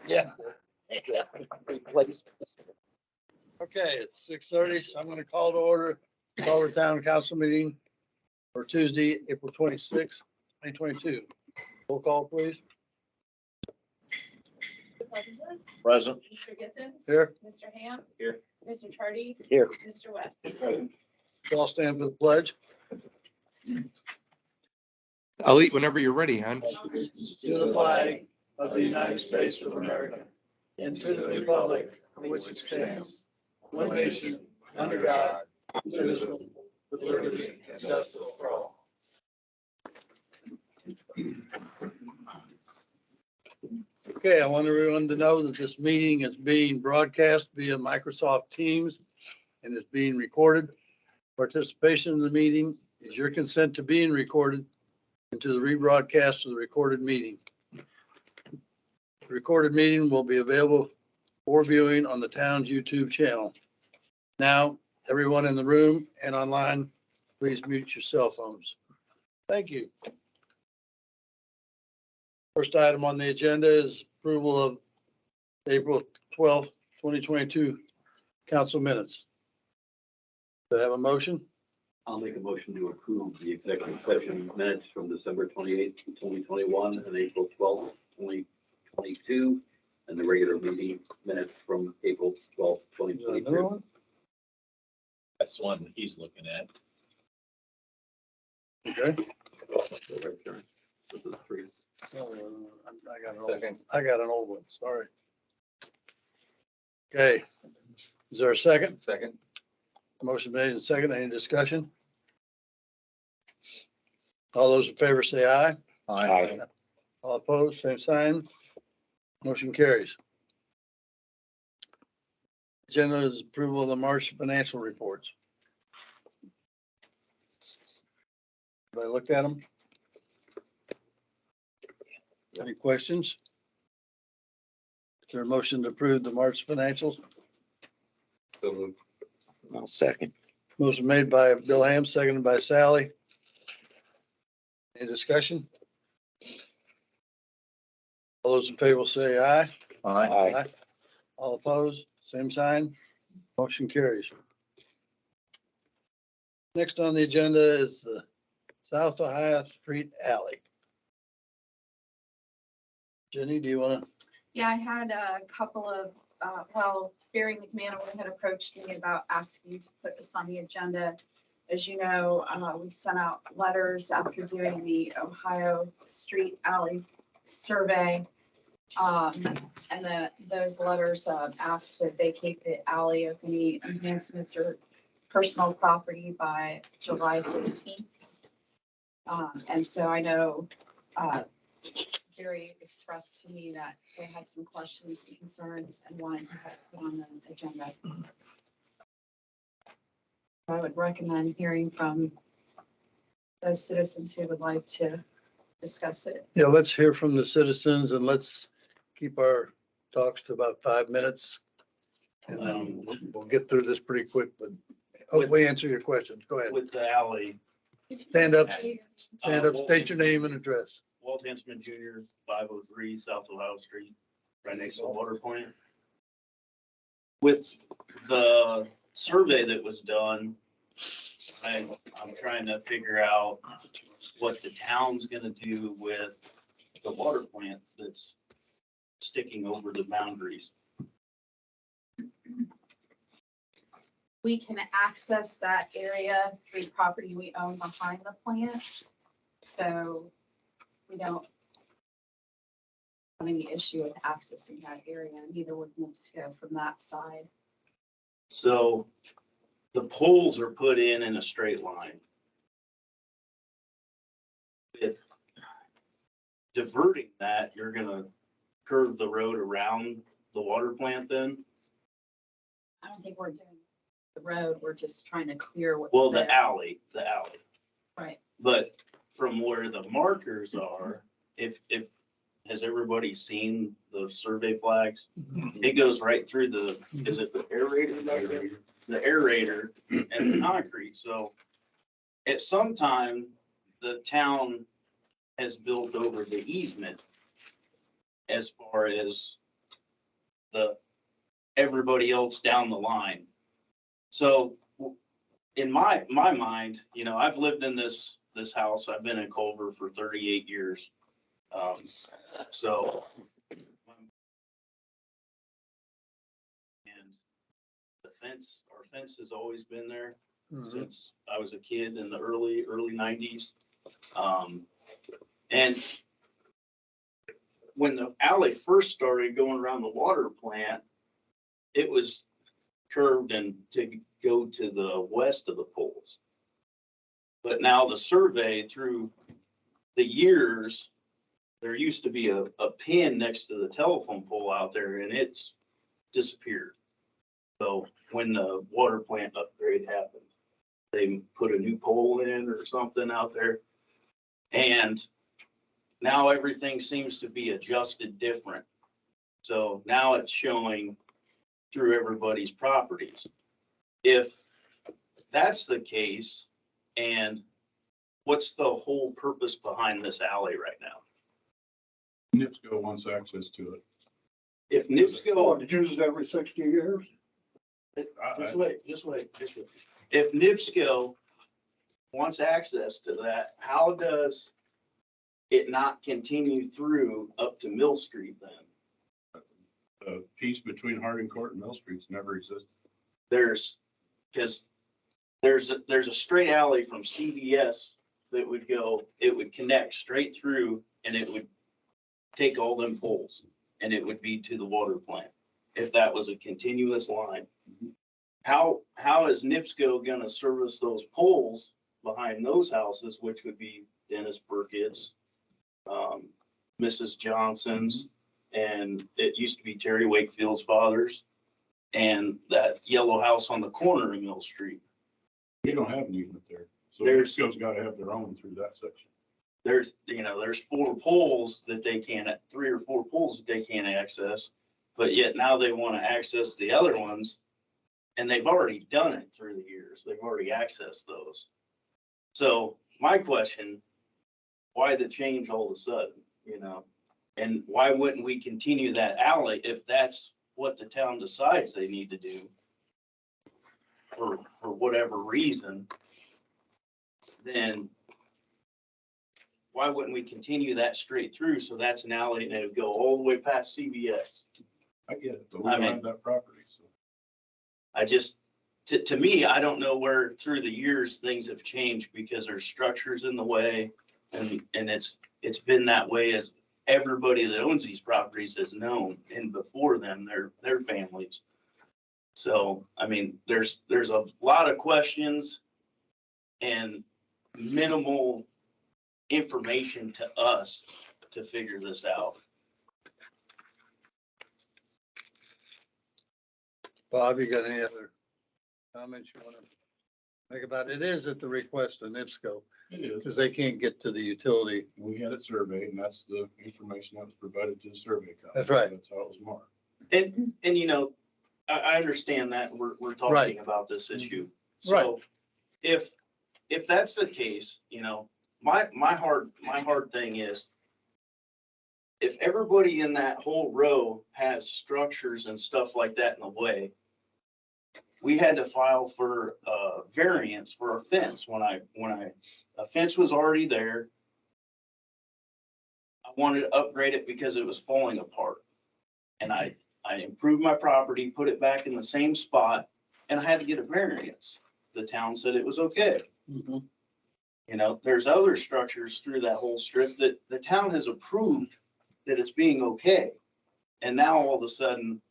Yeah. Okay, it's 6:30, so I'm gonna call to order Culver Town Council meeting for Tuesday, April 26th, 2022. Roll call, please. Present. Mr. Githens. Here, Mr. Ham. Here. Mr. Chardy. Here. Mr. West. all stand for the pledge. I'll eat whenever you're ready, hon. To the flag of the United States of America and to the republic for which it stands, one nation, under God, indivisible, with liberty and justice for all. Okay, I want everyone to know that this meeting is being broadcast via Microsoft Teams and is being recorded. Participation in the meeting is your consent to being recorded and to the rebroadcast of the recorded meeting. The recorded meeting will be available for viewing on the town's YouTube channel. Now, everyone in the room and online, please mute your cell phones. Thank you. First item on the agenda is approval of April 12th, 2022 council minutes. Do I have a motion? I'll make a motion to approve the executive session minutes from December 28th, 2021 and April 12th, 2022, and the regular meeting minutes from April 12th, 2022. That's the one he's looking at. Okay. So the three. I got an old one, sorry. Okay, is there a second? Second. Motion made and second. Any discussion? All those in favor say aye. Aye. All opposed, same sign. Motion carries. Agenda is approval of the March financial reports. Have I looked at them? Any questions? Is there a motion to approve the March financials? So moved. I'll second. Motion made by Bill Ham, seconded by Sally. Any discussion? All those in favor will say aye. Aye. All opposed, same sign. Motion carries. Next on the agenda is the South Ohio Street Alley. Jenny, do you want to? Yeah, I had a couple of, Barry McManaman had approached me about asking you to put this on the agenda. As you know, we sent out letters after doing the Ohio Street Alley survey. And those letters asked to vacate the alley of any enhancements or personal property by July 15th. And so I know Jerry expressed to me that they had some questions and concerns and wanted to have it on the agenda. I would recommend hearing from those citizens who would like to discuss it. Yeah, let's hear from the citizens and let's keep our talks to about 5 minutes. And then we'll get through this pretty quick, but hopefully answer your questions. Go ahead. With the alley, Stand up, state your name and address. Walt Hensman Jr., 503 South Ohio Street, right next to the water plant. With the survey that was done, I'm trying to figure out what the town's gonna do with the water plant that's sticking over the boundaries. We can access that area through property we own behind the plant. So we don't have any issue with accessing that area, neither would Mexico from that side. So the poles are put in a straight line. With diverting that, you're gonna curve the road around the water plant then? I don't think we're doing the road, we're just trying to clear what's Well, there. the alley. Right. But from where the markers are, if, has everybody seen the survey flags? It goes right through the, is it the aerator back there? The aerator and the concrete. So at some time, the town has built over the easement as far as everybody else down the line. So in my mind, you know, I've lived in this house. I've been in Culver for 38 years. So. And the fence, our fence has always been there since I was a kid in the early 90s. And when the alley first started going around the water plant, it was curved and to go to the west of the poles. But now the survey through the years, there used to be a pin next to the telephone pole out there and it's disappeared. So when the water plant upgrade happened, they put a new pole in or something out there. And now everything seems to be adjusted different. So now it's showing through everybody's properties. If that's the case, and what's the whole purpose behind this alley right now? NIPSCO wants access to it. If NIPSCO, It uses every 60 years. just wait. If NIPSCO wants access to that, how does it not continue through up to Mill Street then? The piece between Harding Court and Mill Street's never existed. Because there's a straight alley from CVS that would go, it would connect straight through and it would take all them poles and it would be to the water plant. If that was a continuous line, how is NIPSCO gonna service those poles behind those houses, which would be Dennis Burkett's, Mrs. Johnson's, and it used to be Terry Wakefield's father's, and that yellow house on the corner of Mill Street. We don't have an easement there. So There's- NIPSCO's gotta have their own through that section. There's 4 poles that they can't, 3 or 4 poles that they can't access, but yet now they want to access the other ones. And they've already done it through the years. They've already accessed those. So my question, why the change all of a sudden, you know? And why wouldn't we continue that alley if that's what the town decides they need to do for whatever reason? Then why wouldn't we continue that straight through? So that's an alley and it would go all the way past CVS. I get it, but we I don't mean- have that property, so. I just, to me, I don't know where through the years things have changed because there's structures in the way and it's been that way as everybody that owns these properties has known, and before them, their families. So, I mean, there's a lot of questions and minimal information to us to figure this out. Bob, you got any other comments you want to make about it? It is at the request of NIPSCO It is. because they can't get to the utility. We had it surveyed and that's the information that was provided to the survey company. That's right. That's how it was marked. And you know, I understand that we're talking Right. about this issue. Right. So if that's the case, you know, my hard thing is if everybody in that whole row has structures and stuff like that in the way, we had to file for variance for a fence when a fence was already there. I wanted to upgrade it because it was falling apart. And I improved my property, put it back in the same spot, and I had to get a variance. The town said it was okay. Mhm. You know, there's other structures through that whole strip that the town has approved that it's being okay. And now all of a sudden,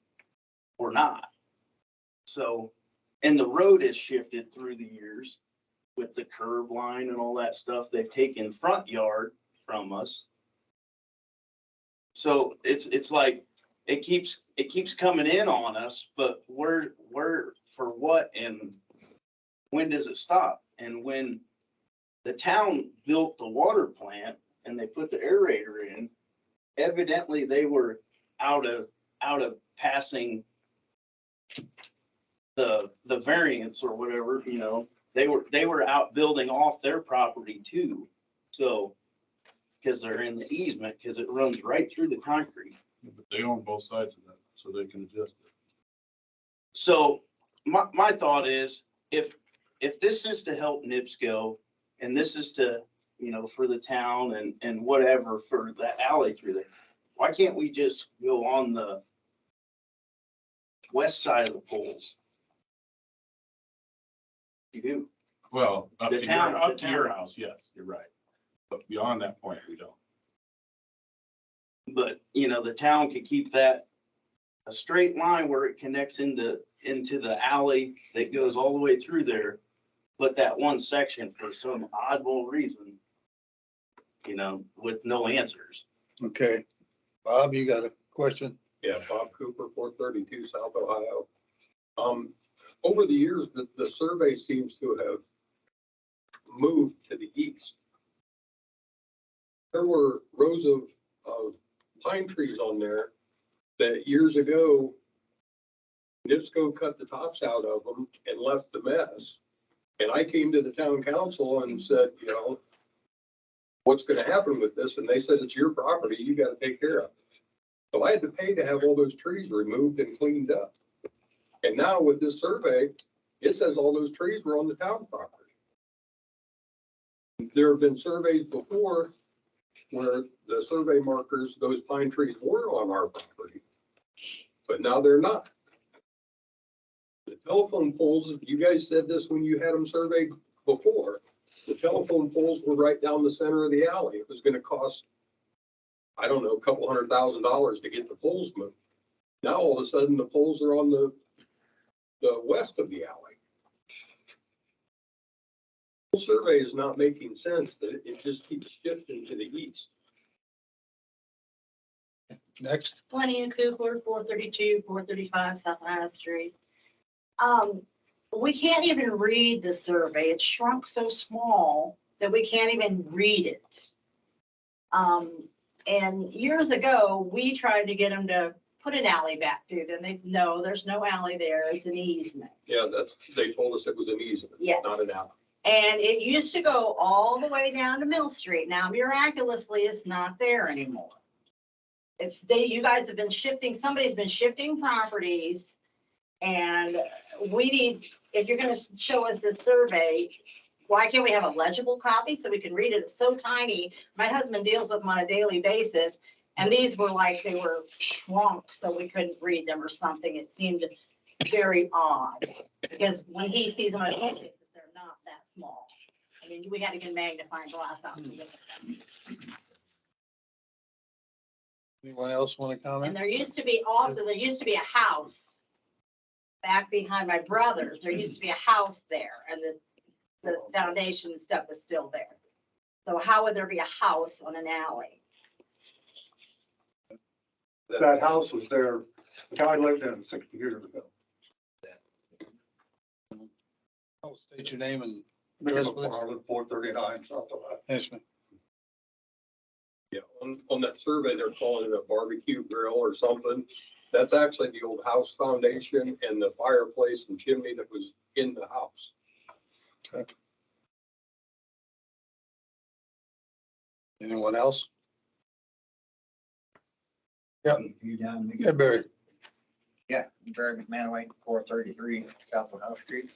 we're not. So, and the road has shifted through the years with the curb line and all that stuff. They've taken front yard from us. So it's like, it keeps coming in on us, but where for what and when does it stop? And when the town built the water plant and they put the aerator in, evidently they were out of passing the variance or whatever, you know, they were out building off their property too. So, because they're in the easement, because it runs right through the concrete. But they own both sides of that so they can adjust it. So my thought is, if this is to help NIPSCO and this is to, for the town and whatever, for the alley through there, why can't we just go on the west side of the poles? You do, Well, up The to town- your, up the to your town. house, yes, you're right. But beyond that point, we don't. but the town could keep that a straight line where it connects into the alley that goes all the way through there. But that one section, for some oddball reason, with no answers. Okay. Bob, you got a question? Yeah, Bob Cooper, 432 South Ohio. Over the years, the survey seems to have moved to the east. There were rows of pine trees on there that years ago, NIPSCO cut the tops out of them and left the mess. And I came to the town council and said, what's gonna happen with this? And they said, it's your property, you gotta take care of it. So I had to pay to have all those trees removed and cleaned up. And now with this survey, it says all those trees were on the town property. There have been surveys before where the survey markers, those pine trees were on our property, but now they're not. The telephone poles, you guys said this when you had them surveyed before, the telephone poles were right down the center of the alley. It was gonna cost, I don't know, a couple $100,000 to get the poles moved. Now all of a sudden the poles are on the west of the alley. The survey is not making sense, that it just keeps shifting to the east. Next. Plenty of Cooper, 432, 435 South High Street. We can't even read the survey. It's shrunk so small that we can't even read it. And years ago, we tried to get them to put an alley back through them. They said, no, there's no alley there. It's an easement. Yeah, they told us it was an easement, Yes. not an alley. And it used to go all the way down to Mill Street. Now miraculously, it's not there anymore. You guys have been shifting, somebody's been shifting properties. And we need, if you're gonna show us this survey, why can't we have a legible copy so we can read it? It's so tiny. My husband deals with them on a daily basis. And these were like, they were shrunk, so we couldn't read them or something. It seemed very odd. Because when he sees them, I don't think they're not that small. I mean, we had to get magnifying glass out to look at them. Anyone else want to And comment? there used to be a house back behind my brother's. There used to be a house there and the foundation and stuff is still there. So how would there be a house on an alley? That house was there, the guy lived in it 60 years ago. Oh, state your name and Michael address, please. Farland, 439 South Ohio. Yes, ma'am. Yeah, on that survey, they're calling it a barbecue grill or something. That's actually the old house foundation and the fireplace and chimney that was in the house. Anyone else? Yep. You down? Yeah, Barry. Yeah, Barry McManaway, 433 South Ohio Street.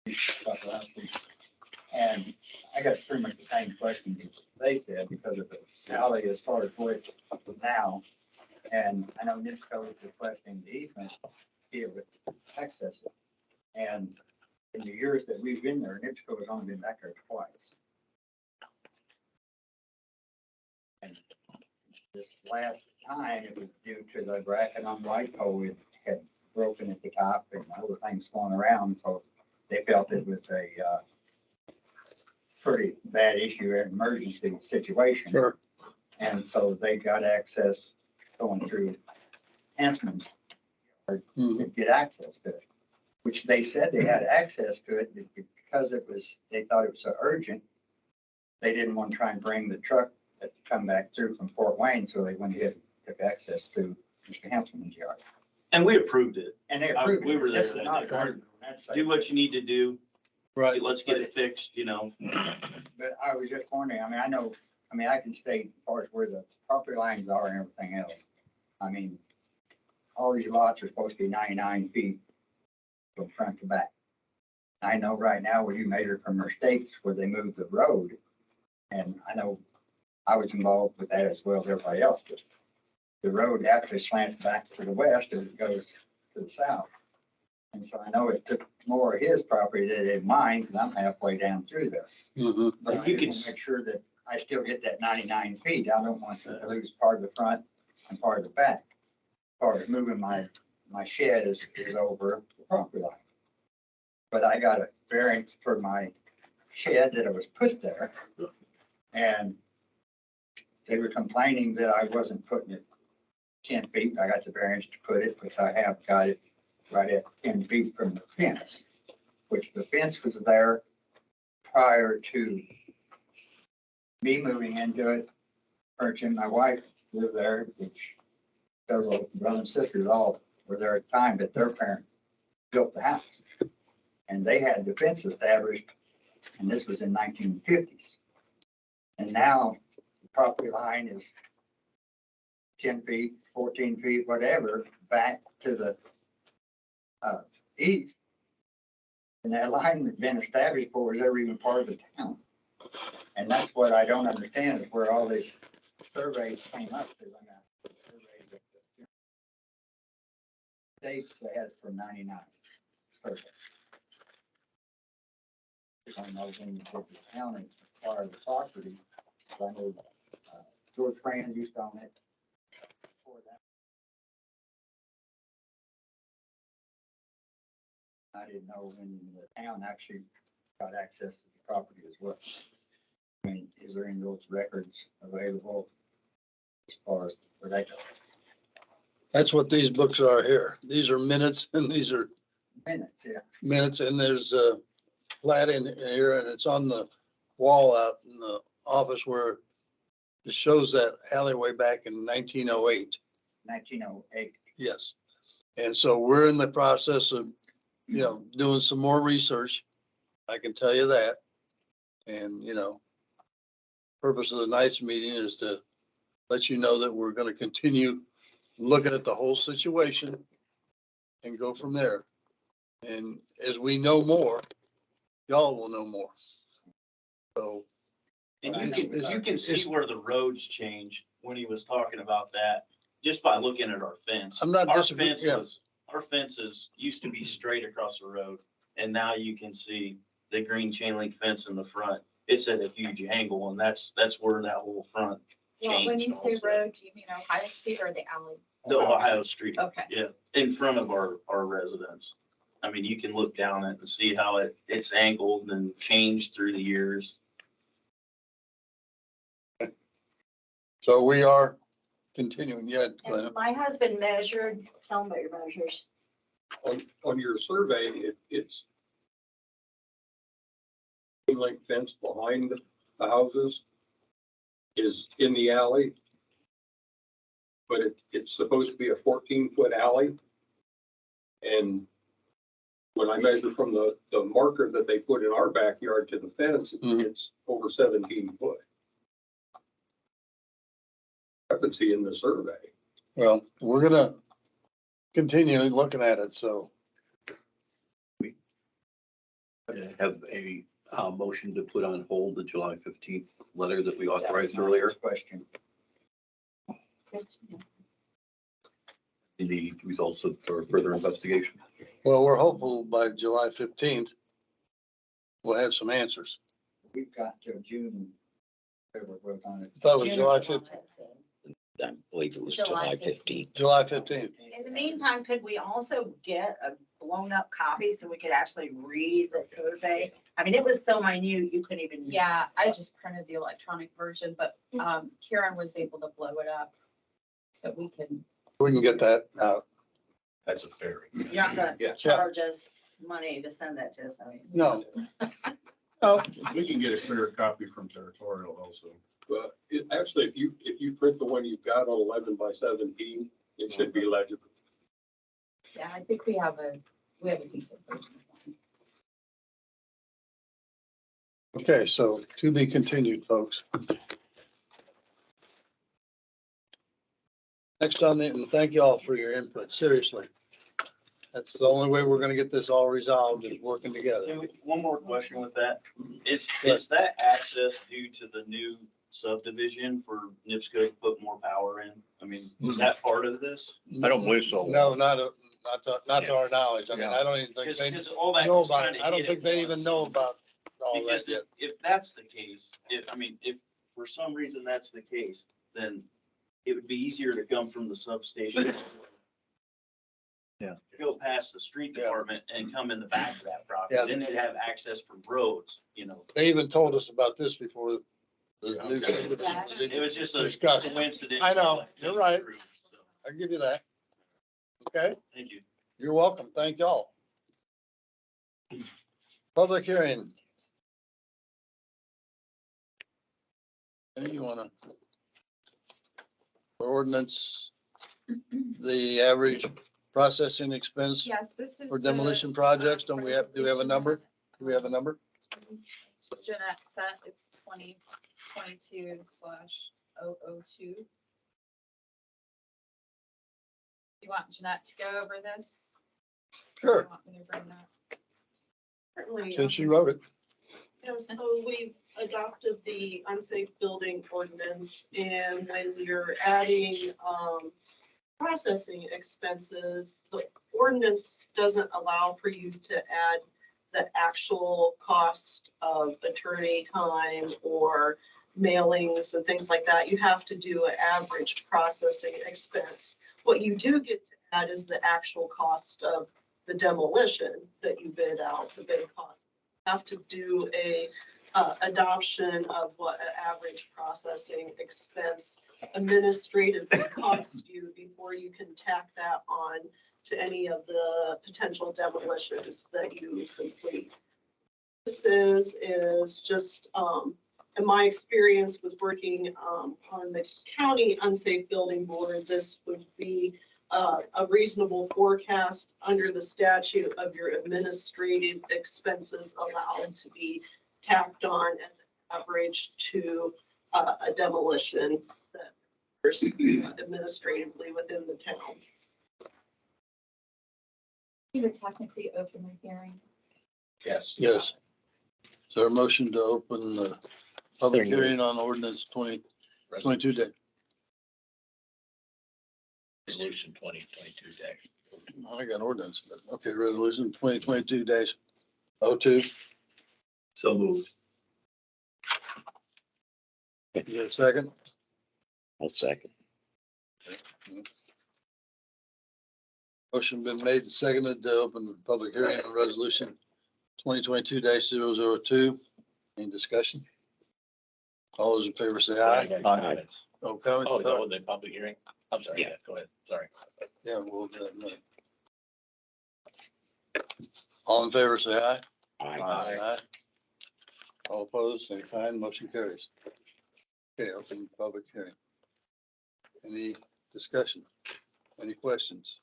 South Ohio Street. And I got pretty much the same question as they said because of the alley as far as where it's now. And I know NIPSCO is requesting the easement here with access. And in the years that we've been there, NIPSCO has only been back there twice. And this last time, it was due to the bracket on light pole, it had broken at the top and other things going around, so they felt it was a pretty bad issue, an emergency situation. Sure. And so they got access going through Hansman's to get access to it, which they said they had access to it because they thought it was so urgent. They didn't want to try and bring the truck that come back through from Fort Wayne, so they went ahead and took access to Mr. Hansman's yard. And we approved it. And they approved it. We were there This is that not day. an argument on that side. Do what you need to do. Right. Let's get it fixed, But I was just wondering, I mean, I know I mean, I can state as far as where the property lines are and everything else. I mean, all these lots are supposed to be 99 feet from front to back. I know right now where you measure from their stakes where they move the road. And I know I was involved with that as well as everybody else. Just the road actually slants back to the west as it goes to the south. And so I know it took more of his property than it did mine, because I'm halfway down through there. Mhm. But And I you can can make sure that I still get that 99 feet. I don't want to lose part of the front and part of the back. As far as moving my shed is over the property line. But I got a variance for my shed that I was put there. And they were complaining that I wasn't putting it 10 feet. I got the variance to put it, which I have got it right at 10 feet from the fence, which the fence was there prior to me moving into it. Purchasing, my wife lived there, which several brothers and sisters all were there at the time, but their parents built the house. And they had the fence established, and this was in 1950s. And now the property line is 10 feet, 14 feet, whatever, back to the east. And that line had been established before it was ever even part of the town. And that's what I don't understand, is where all these surveys came up, because I got surveys of the states that had from 99 survey. I know when you put the town and part of the property, I know George Franz used to own it. Before that, I didn't know when the town actually got access to the property as well. I mean, is there any of those records available as far as where they go? That's what these books are here. These are minutes and these are Minutes, yeah. minutes, and there's a plat in here, and it's on the wall out in the office where it shows that alleyway back in 1908. 1908. Yes. And so we're in the process of, doing some more research. I can tell you that. And, purpose of the night's meeting is to let you know that we're going to continue looking at the whole situation and go from there. And as we know more, y'all will know more. So. And you can see where the roads change when he was talking about that, just by looking at our fence. I'm not Our disagreeing, fence yeah. was, our fences used to be straight across the road, and now you can see the green chain link fence in the front. It's at a huge angle, and that's where that whole front Well, when you changed say also. road, do you mean Ohio Street or the alley? The Ohio Street, Okay. yeah, in front of our residence. I mean, you can look down it and see how it's angled and changed through the years. So we are continuing yet, Glenn. And my husband measured, tell me what your measures. On your survey, it's chain link fence behind the houses is in the alley. But it's supposed to be a 14-foot alley. And when I measure from the marker that they put in our backyard to the fence, it's over 17 foot. I can see in the survey. Well, we're gonna continue looking at it, so. Have a motion to put on hold the July 15th letter that we authorized My earlier. next question. The results of further investigation. Well, we're hopeful by July 15th, we'll have some answers. We've got till June. Whatever it was on it. I thought it was July 15th. I believe it was July 15th. July 15th. In the meantime, could we also get a blown up copy so we could actually read the survey? I mean, it was so minute, you couldn't even. Yeah, I just printed the electronic version, but Karen was able to blow it up. So we can. We can get that out. That's a ferry. You're not gonna Yeah. charge us money to send that to us, I mean. No. No, We can get a clear copy from Territorial also. But actually, if you print the one you've got on 11 by 17, it should be legible. Yeah, I think we have a decent version. okay, so to be continued, folks. Next on the, and thank you all for your input, seriously. That's the only way we're gonna get this all resolved is working together. One more question with that. Is that access due to the new subdivision for NIPSCO to put more power in? I mean, is that part of this? I don't believe so. No, not to our knowledge. I mean, I don't even think they Because all that. know was about trying it. to I don't hit think at they once. even know about all that Because yet. if that's the case, if for some reason that's the case, then it would be easier to come from the substation. Yeah. Go past the street Yeah. department and come in the back of that property. Yeah. Then they'd have access from roads, you know. They even told us about this before the Yeah. new subdivision was It was just a discussed. coincidence. I know, you're right. So, I'll give you that. Okay, thank you. you're welcome. Thank y'all. Public hearing. Any you wanna? Ordinance, the average processing expense Yes, this is. for the, demolition projects, don't we have, do we have a number? Do we have a number? Jeanette set, it's 2022/002. You want Jeanette to go over this? Or Sure, you want me to bring that? Certainly. since you wrote it. Yeah, so we adopted the unsafe building ordinance, and when you're adding processing expenses, the ordinance doesn't allow for you to add the actual cost of attorney time or mailings and things like that. You have to do an average processing expense. What you do get to add is the actual cost of the demolition that you bid out, the bid cost. You have to do a adoption of what an average processing expense administratively costs you before you can tack that on to any of the potential demolitions that you complete. This is just, in my experience with working on the county unsafe building board, this would be a reasonable forecast under the statute of your administrative expenses allowed to be tacked on as an average to a demolition that occurs administratively within the town. You could technically open the hearing. Yes. Yes. Is there a motion to open the public So moved. hearing on ordinance 2022 day? Resolution 2022 dash. I got ordinance, but okay, resolution 2022-02. So moved. Is there a second? I'll second. Motion been made and seconded to open the public hearing on resolution 2022-002. Any discussion? All those in favor say aye. Comments? No comments? Oh, that was the public hearing? I'm sorry, Yeah. yeah, go ahead, sorry. Yeah, we'll do that in a minute. All in favor say aye. Aye. All opposed, same sign, motion carries. Okay, open public hearing. Any discussion? Any questions?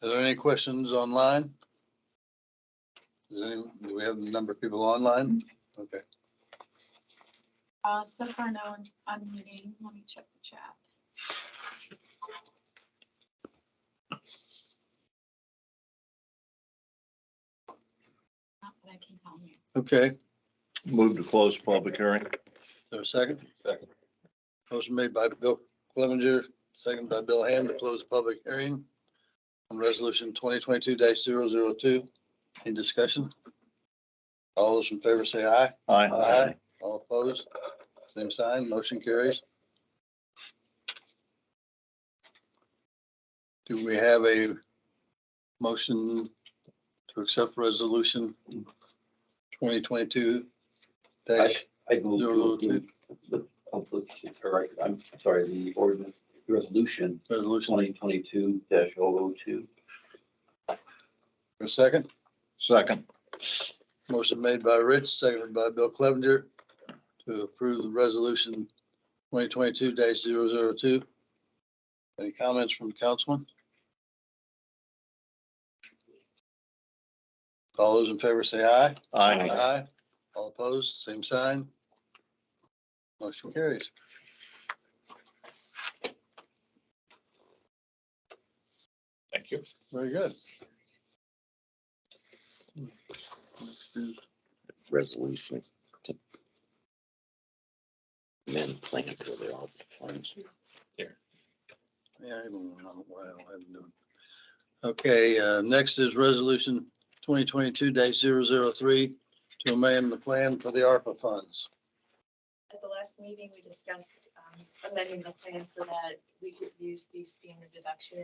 Are there any questions online? Do we have a number of people online? Okay. So far, no one's unmuting. Let me check the chat. Not that I can tell you. Okay, Move to close public hearing. is there a second? Second. Motion made by Bill Clevenger, second by Bill Ham to close the public hearing on resolution 2022-002. Any discussion? All those in favor say aye. Aye. All opposed, same sign, motion carries. Do we have a motion to accept resolution 2022 dash I move to 002 approve the public, or I'm sorry, the ordinance, resolution resolution? 2022-002. A second? Second. Motion made by Rich, seconded by Bill Clevenger to approve the resolution 2022-002. Any comments from the councilman? All those in favor say aye. Aye. Aye. All opposed, same sign. Motion carries. Thank you. Very good. Resolution to amend plan for the ARPA funds. Here. Yeah, I don't know what I haven't done. Okay, next is resolution 2022-003 to amend the plan for the ARPA funds. At the last meeting, we discussed amending the plan so that we could use the standard deduction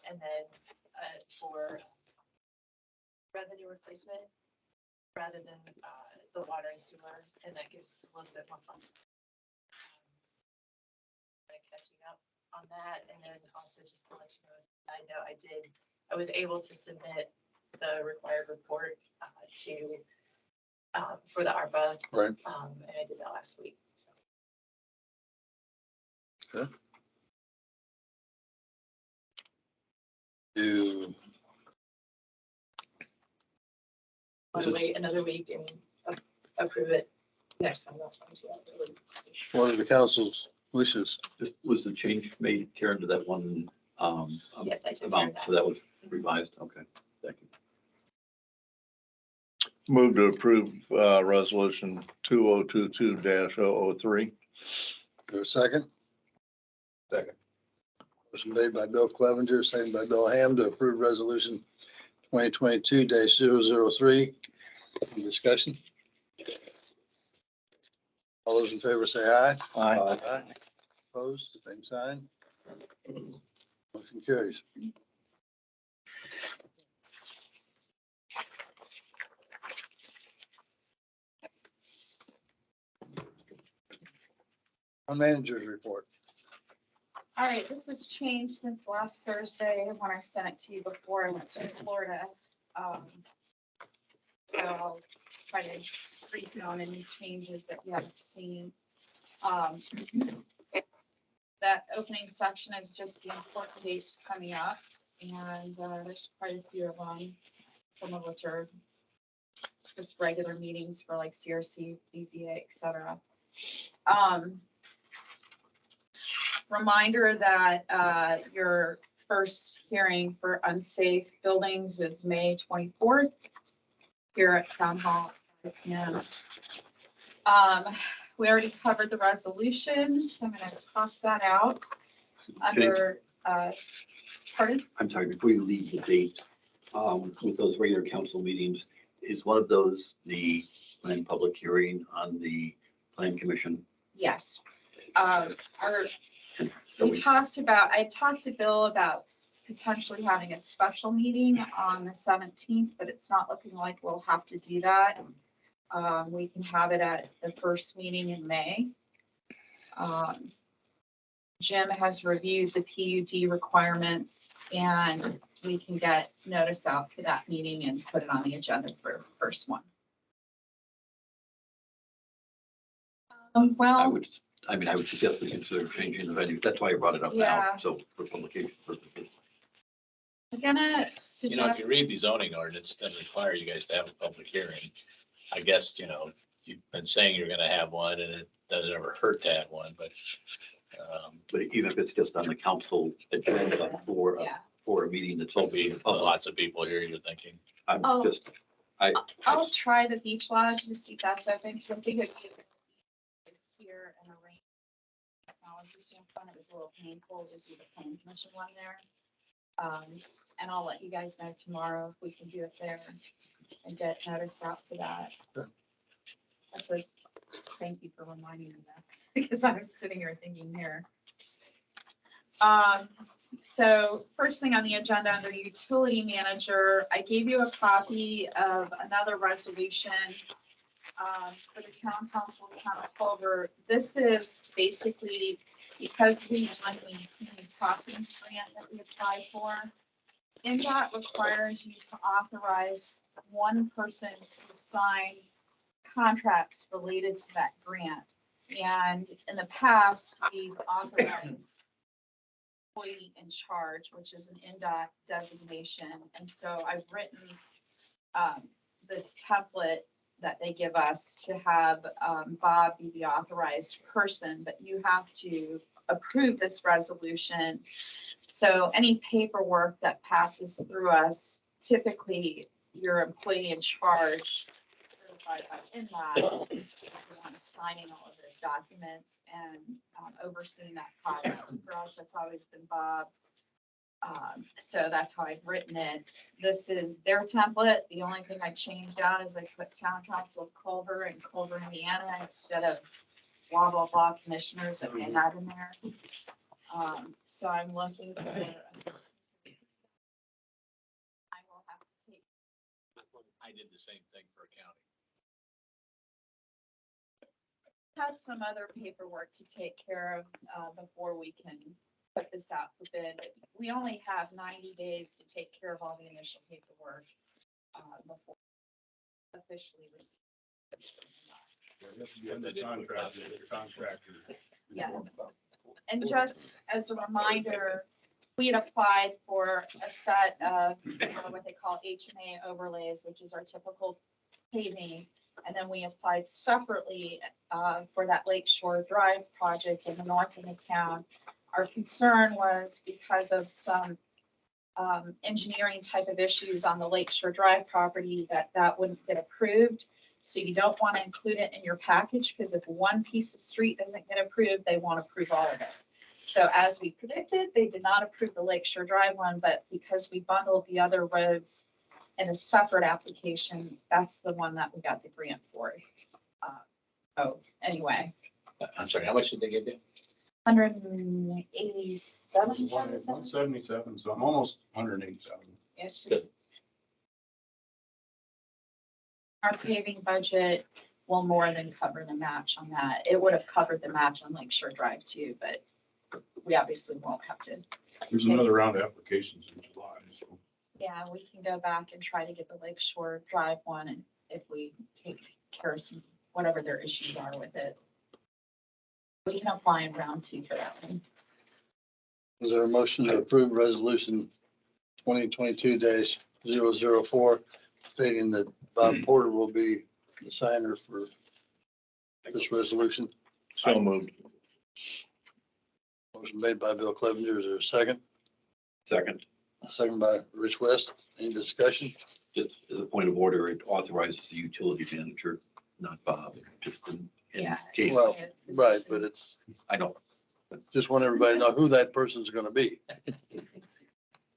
and then for revenue replacement rather than the water and sewer, and that gives us a little bit more fun. Catching up on that, and then also just to let you know, I was able to submit the required report for the ARPA. Right. And I did that last week, so. Do, Want to wait another week and approve it next time, that's fine too. what are the council's wishes? Just was the change made, Karen, to that one, Yes, I took care of amount, that. so that was revised, okay, thank you. Move to approve, resolution 2022-003. There a second? Second. Motion made by Bill Clevenger, seconded by Bill Ham to approve resolution 2022-003. Any discussion? All those in favor say aye. Aye. Aye. Opposed, same sign. Motion carries. Our manager's report. All right, this has changed since last Thursday when I sent it to you before I went to Florida. So I'll try to brief you on any changes that you haven't seen. That opening section is just the important dates coming up, and there's quite a few of them, some of which are just regular meetings for like CRC, BZA, et cetera. Reminder that your first hearing for unsafe buildings is May 24th here at Town Hall. And we already covered the resolutions. I'm going to toss that out under, pardon? I'm sorry, before you leave the date, with those regular council meetings, is one of those the planned public hearing on the plan commission? Yes. So I talked to Bill about potentially having a special meeting on the 17th, but it's not looking like we'll have to do that. We can have it at the first meeting in May. Jim has reviewed the PUD requirements, and we can get notice out for that meeting and put it on the agenda for the first one. Well, I would suggest we consider changing the venue. That's why I brought it up now, Yeah. so for publication purposes. I'm gonna You know, suggest. if you read the zoning ordinance, it doesn't require you guys to have a public hearing. I guess, you know, you've been saying you're gonna have one, and it doesn't ever hurt to have one, but But even if it's just on the council agenda for, Yeah. for a meeting that's there'll be open, lots of people here, you're thinking. I'm Oh. just, I, I'll try the beach lodge to see if that's open, because I think it'd be here and arrange technology standpoint. It was a little painful to do the planning commission one there. And I'll let you guys know tomorrow if we can do it there and get notice out for that. That's a, thank you for reminding me that, because I was sitting here thinking here. So first thing on the agenda under utility manager, I gave you a copy of another resolution for the town council, town of Culver. This is basically because we won the community crossings grant that we applied for. NDOT requires you to authorize one person to sign contracts related to that grant. And in the past, we've authorized employee in charge, which is an NDOT designation. And so I've written this template that they give us to have Bob be the authorized person, but you have to approve this resolution. So any paperwork that passes through us, typically your employee in charge, certified by INLAD, is the one signing all of those documents and overseeing that project. For us, that's always been Bob. So that's how I've written it. This is their template. The only thing I changed out is I put Town Council of Culver and Culver, Indiana, instead of blah, blah, blah commissioners that we had in there. So I'm looking for. I will have to take. I did the same thing for accounting. Has some other paperwork to take care of before we can put this out for bid. We only have 90 days to take care of all the initial paperwork before officially receive. Contractor. Yes. And just as a reminder, we had applied for a set of what they call HMA overlays, which is our typical paving. And then we applied separately for that Lakeshore Drive project in the north end of town. Our concern was because of some engineering type of issues on the Lakeshore Drive property that wouldn't get approved. So you don't want to include it in your package because if one piece of street doesn't get approved, they won't approve all of it. So as we predicted, they did not approve the Lakeshore Drive one, but because we bundled the other roads in a separate application, that's the one that we got the grant for. So anyway. I'm sorry, how much did they give you? 187. 177, so I'm almost 108,000. It's just. Our paving budget will more than cover the match on that. It would have covered the match on Lakeshore Drive too, but we obviously won't have to. There's another round of applications in July. So. Yeah, we can go back and try to get the Lakeshore Drive one, and if we take care of some, whatever their issues are with it. We can apply in round 2 for that one. Is there a motion to approve resolution 2022-004 stating that Bob Porter will be the signer for this resolution? So moved. Motion made by Bill Clevenger. Is there a second? Second, Second by Rich West. Any discussion? just as a point of order, it authorizes the utility manager, not Bob, just in Yeah. case. Well, right, but it's, I know, just want everybody to know who that person's going to be.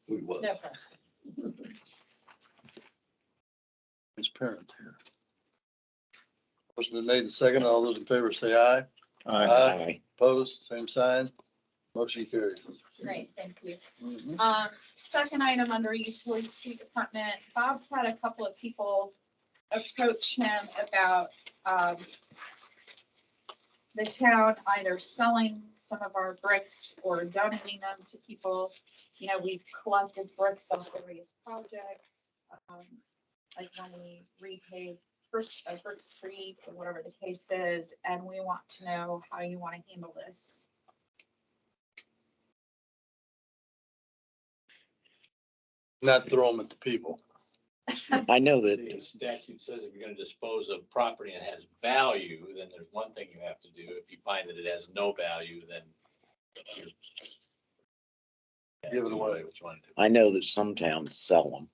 who it was. No problem. Transparent here. Motion been made and second. All those in favor say aye. Aye. Opposed, same sign. Motion carries. Great, thank you. Mhm. Second item under utility department, Bob's had a couple of people approach him about the town either selling some of our bricks or donating them to people. You know, we've collected bricks on various projects, like when we repaved Brick Street or whatever the case is, and we want to know how you want to handle this. Not throw them at the people. I know The that, statute says if you're gonna dispose of property and it has value, then there's one thing you have to do. If you find that it has no value, then you're. Give it away. What you want to do. I know that some towns sell them.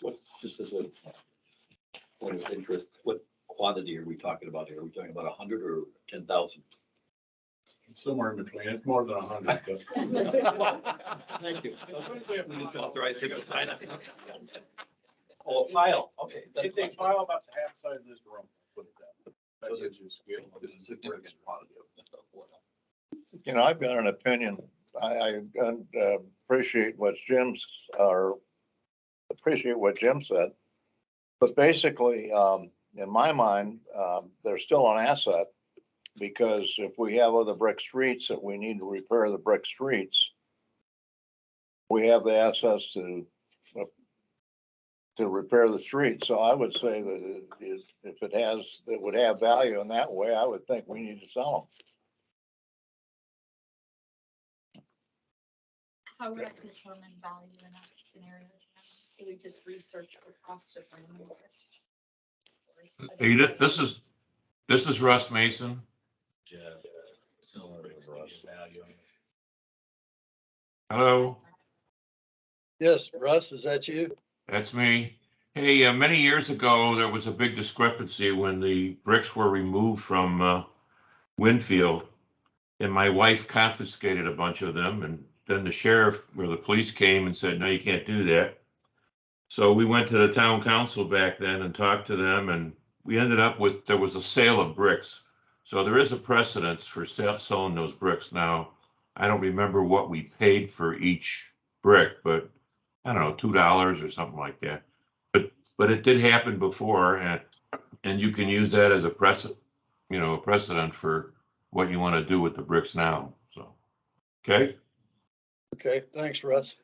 What, just as a point of interest, what quantity are we talking about here? Are we talking about 100 or 10,000? Somewhere in between. It's more than 100. Thank you. Authorized to sign it. Oh, a pile, okay. that's It's a fine. file about half the size of this room. Put it that way. That So gives you a scale. This is a significant quantity of stuff. You know, I've got an opinion. I appreciate what Jim said. But basically, in my mind, they're still an asset. Because if we have other brick streets that we need to repair the brick streets, we have the access to repair the street. So I would say that if it would have value in that way, I would think we need to sell them. How would I determine value in that scenario? Do we just research the cost of removal? hours. I don't Hey, know. this is Russ Mason. Yeah. Similar value. Hello, Yes, Russ, is that you? that's me. Hey, many years ago, there was a big discrepancy when the bricks were removed from Winfield. And my wife confiscated a bunch of them, and then the sheriff or the police came and said, no, you can't do that. So we went to the town council back then and talked to them, and we ended up with, there was a sale of bricks. So there is a precedence for selling those bricks now. I don't remember what we paid for each brick, but I don't know, $2 or something like that. But it did happen before, and you can use that as a precedent for what you want to do with the bricks now, so. Okay, Okay, thanks, Russ.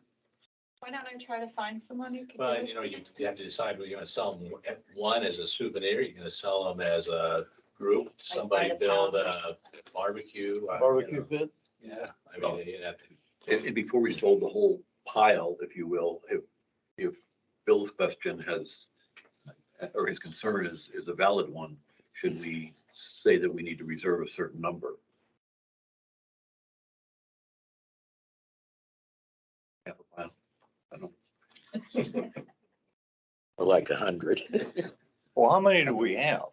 Why don't I try to find someone who could? Well, give us you know, you some- have to decide whether you're gonna sell them, one as a souvenir, you're gonna sell them as a group, somebody by the build pound or a something. barbecue. Barbecue pit? Yeah, I mean, you have to. And before we sold the whole pile, if you will, if Bill's question has, or his concern is a valid one, should we say that we need to reserve a certain number? Half a pile? I don't. Or like 100. Well, how many do we have?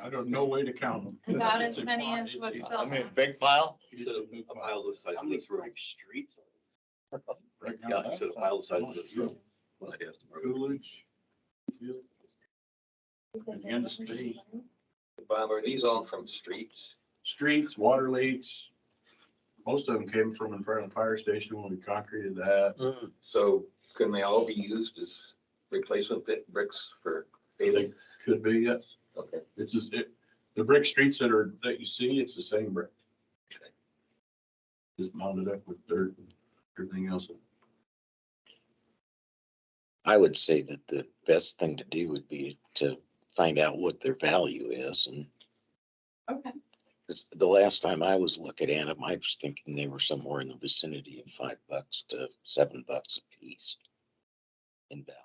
I don't know way to count them. About as many as what Phil. I mean, big pile? You said a pile the size of this room. streets? Right now, Yeah, you said a pile the size of this room. Well, I asked him earlier. Coolidge. Because And it wasn't state. money. Bob, are these all from streets? Streets, water leaks. Most of them came from in front of the fire station when we concreted that. So can they all be used as replacement bricks for paving? Could be, yes. Okay. It's just, the brick streets that you see, it's the same brick. Just mounted up with dirt and everything else. I would say that the best thing to do would be to find out what their value is. And Okay, 'cause the last time I was looking at them, I was thinking they were somewhere in the vicinity of $5 to $7 a piece in value.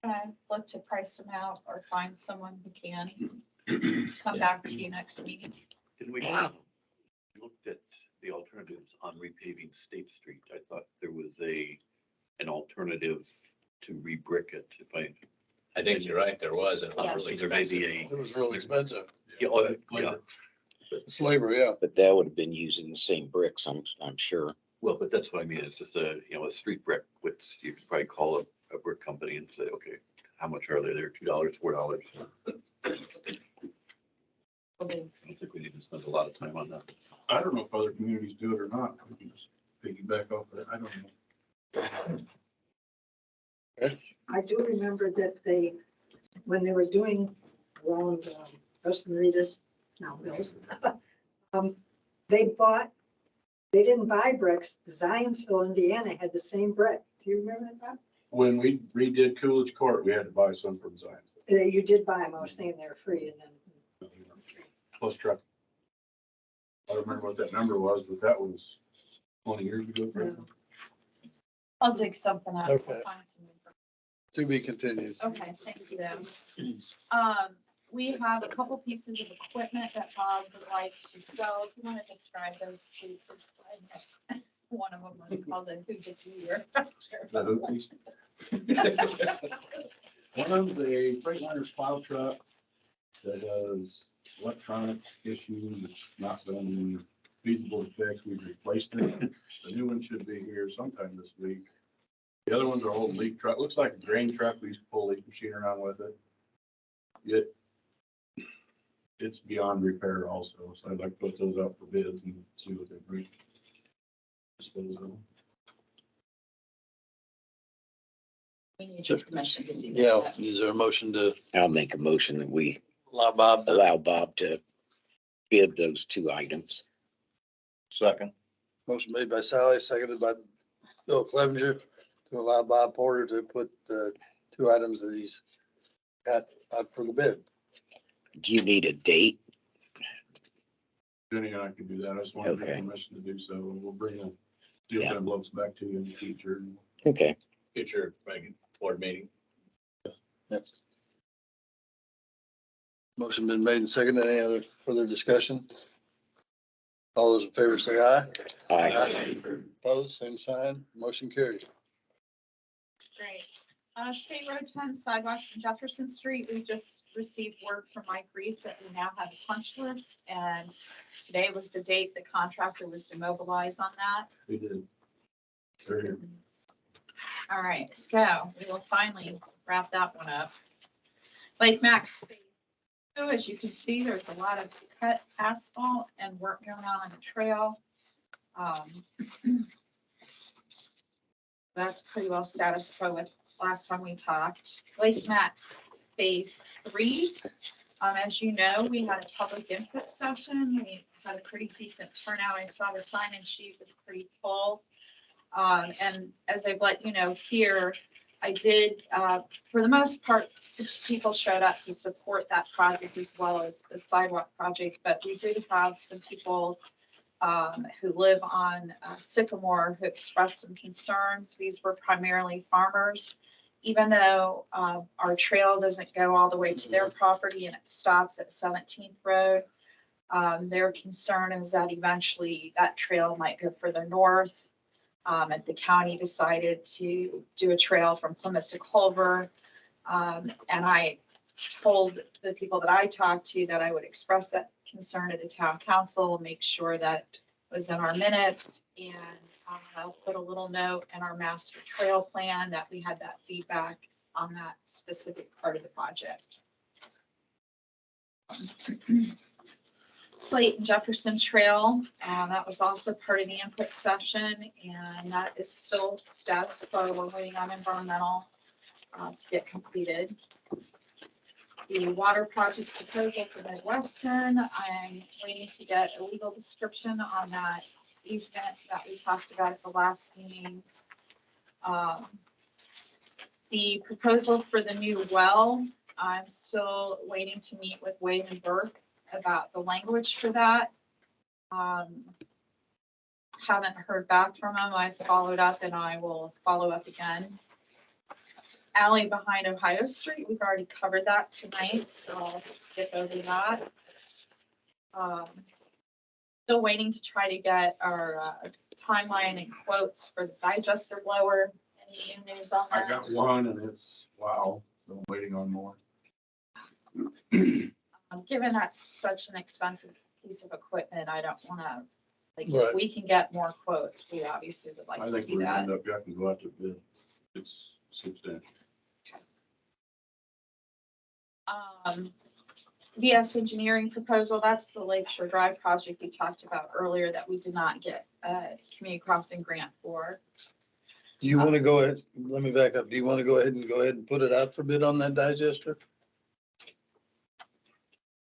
I'd look to price them out or find someone who can come back to you next meeting. Did we looked at the alternatives on repaving State Street? I thought there was an alternative to re-brick it. I think you're right, there was, and it was Yeah. really There may be expensive. It was really expensive. yeah, It's labor, yeah. But that would have been using the same bricks, I'm sure. well, but that's what I mean. It's just a street brick, which you could probably call a brick company and say, okay, how much are they? They're $2, $4. I don't think we need to spend a lot of time on that. I don't know if other communities do it or not. We can just piggyback off of it. I don't know. I do remember that when they were doing around Preston Regis, now Mills, they didn't buy bricks. Zionsville, Indiana had the same brick. Do you remember that? When we redid Coolidge Court, we had to buy some from Zion. You did buy them. I was thinking they were free and then. Plus truck. I don't remember what that number was, but that was 20 years ago. probably. I'll dig something up. We'll Okay. find some info. To be continued. Okay, thank you. We have a couple pieces of equipment that Bob would like to sell. Do you want to describe those two? One of them was called the Hoojah. The Hoopies. One of them, a Freightliner plow truck that has electronic issues, it's not been feasible to fix. We've replaced it. The new one should be here sometime this week. The other one's our old leaf truck. Looks like a grain truck. We used to pull leaf machine around with it. Yet it's beyond repair also. So I'd like to put those out for bids and see what they bring. Dispose of them. We need your permission to do that. Yeah, is there a motion to I'll make a motion that we allow Bob? allow Bob to bid those two items. Second. Motion made by Sally, seconded by Bill Clevenger to allow Bob Porter to put the two items that he's got up for the bid. Do you need a date? Jenny and I can do that. I just wanted Okay. permission to do so. We'll bring a deal Yeah. envelopes back to you in the future. Okay. Future regular board meeting. Motion been made and seconded. Any other further discussion? All those in favor say aye. Aye. Opposed, same sign. Motion carries. Great. State Road 10 sidewalks in Jefferson Street, we just received word from Mike Reese that we now have a punch list, and today was the date the contractor was to mobilize on that. We did. They're here. All right, so we will finally wrap that one up. Lake Max Phase 2, as you can see, there's a lot of cut asphalt and work going on the trail. That's pretty well status quo with last time we talked. Lake Max Phase 3. As you know, we had a public input session. We had a pretty decent turnout. I saw the sign-in sheet was pretty full. And as I've let you know here, I did, for the most part, 6 people showed up to support that project as well as the sidewalk project, but we did have some people who live on Sycamore who expressed some concerns. These were primarily farmers. Even though our trail doesn't go all the way to their property and it stops at 17th Road, their concern is that eventually that trail might go further north. And the county decided to do a trail from Plymouth to Culver. And I told the people that I talked to that I would express that concern to the town council, make sure that was in our minutes, and I'll put a little note in our master trail plan that we had that feedback on that specific part of the project. Slate and Jefferson Trail, that was also part of the input session, and that is still status quo. We're waiting on environmental to get completed. The water project proposal for Midwestern, I'm waiting to get a legal description on that easement that we talked about at the last meeting. The proposal for the new well, I'm still waiting to meet with Wade and Burke about the language for that. Haven't heard back from them. I followed up and I will follow up again. Alley behind Ohio Street, we've already covered that tonight, so I'll skip over that. Still waiting to try to get our timeline and quotes for the digester blower. Any new news on I that? got one and it's, wow, so I'm waiting on more. Given that's such an expensive piece of equipment, I don't want to, like, Right. if we can get more quotes, we obviously would like I to think do we that. end up having to go out to bid. It's substantial. VS Engineering proposal, that's the Lakeshore Drive project we talked about earlier that we did not get a community crossing grant for. Do you want to go ahead, let me back up. Do you want to go ahead and put it out for bid on that digester?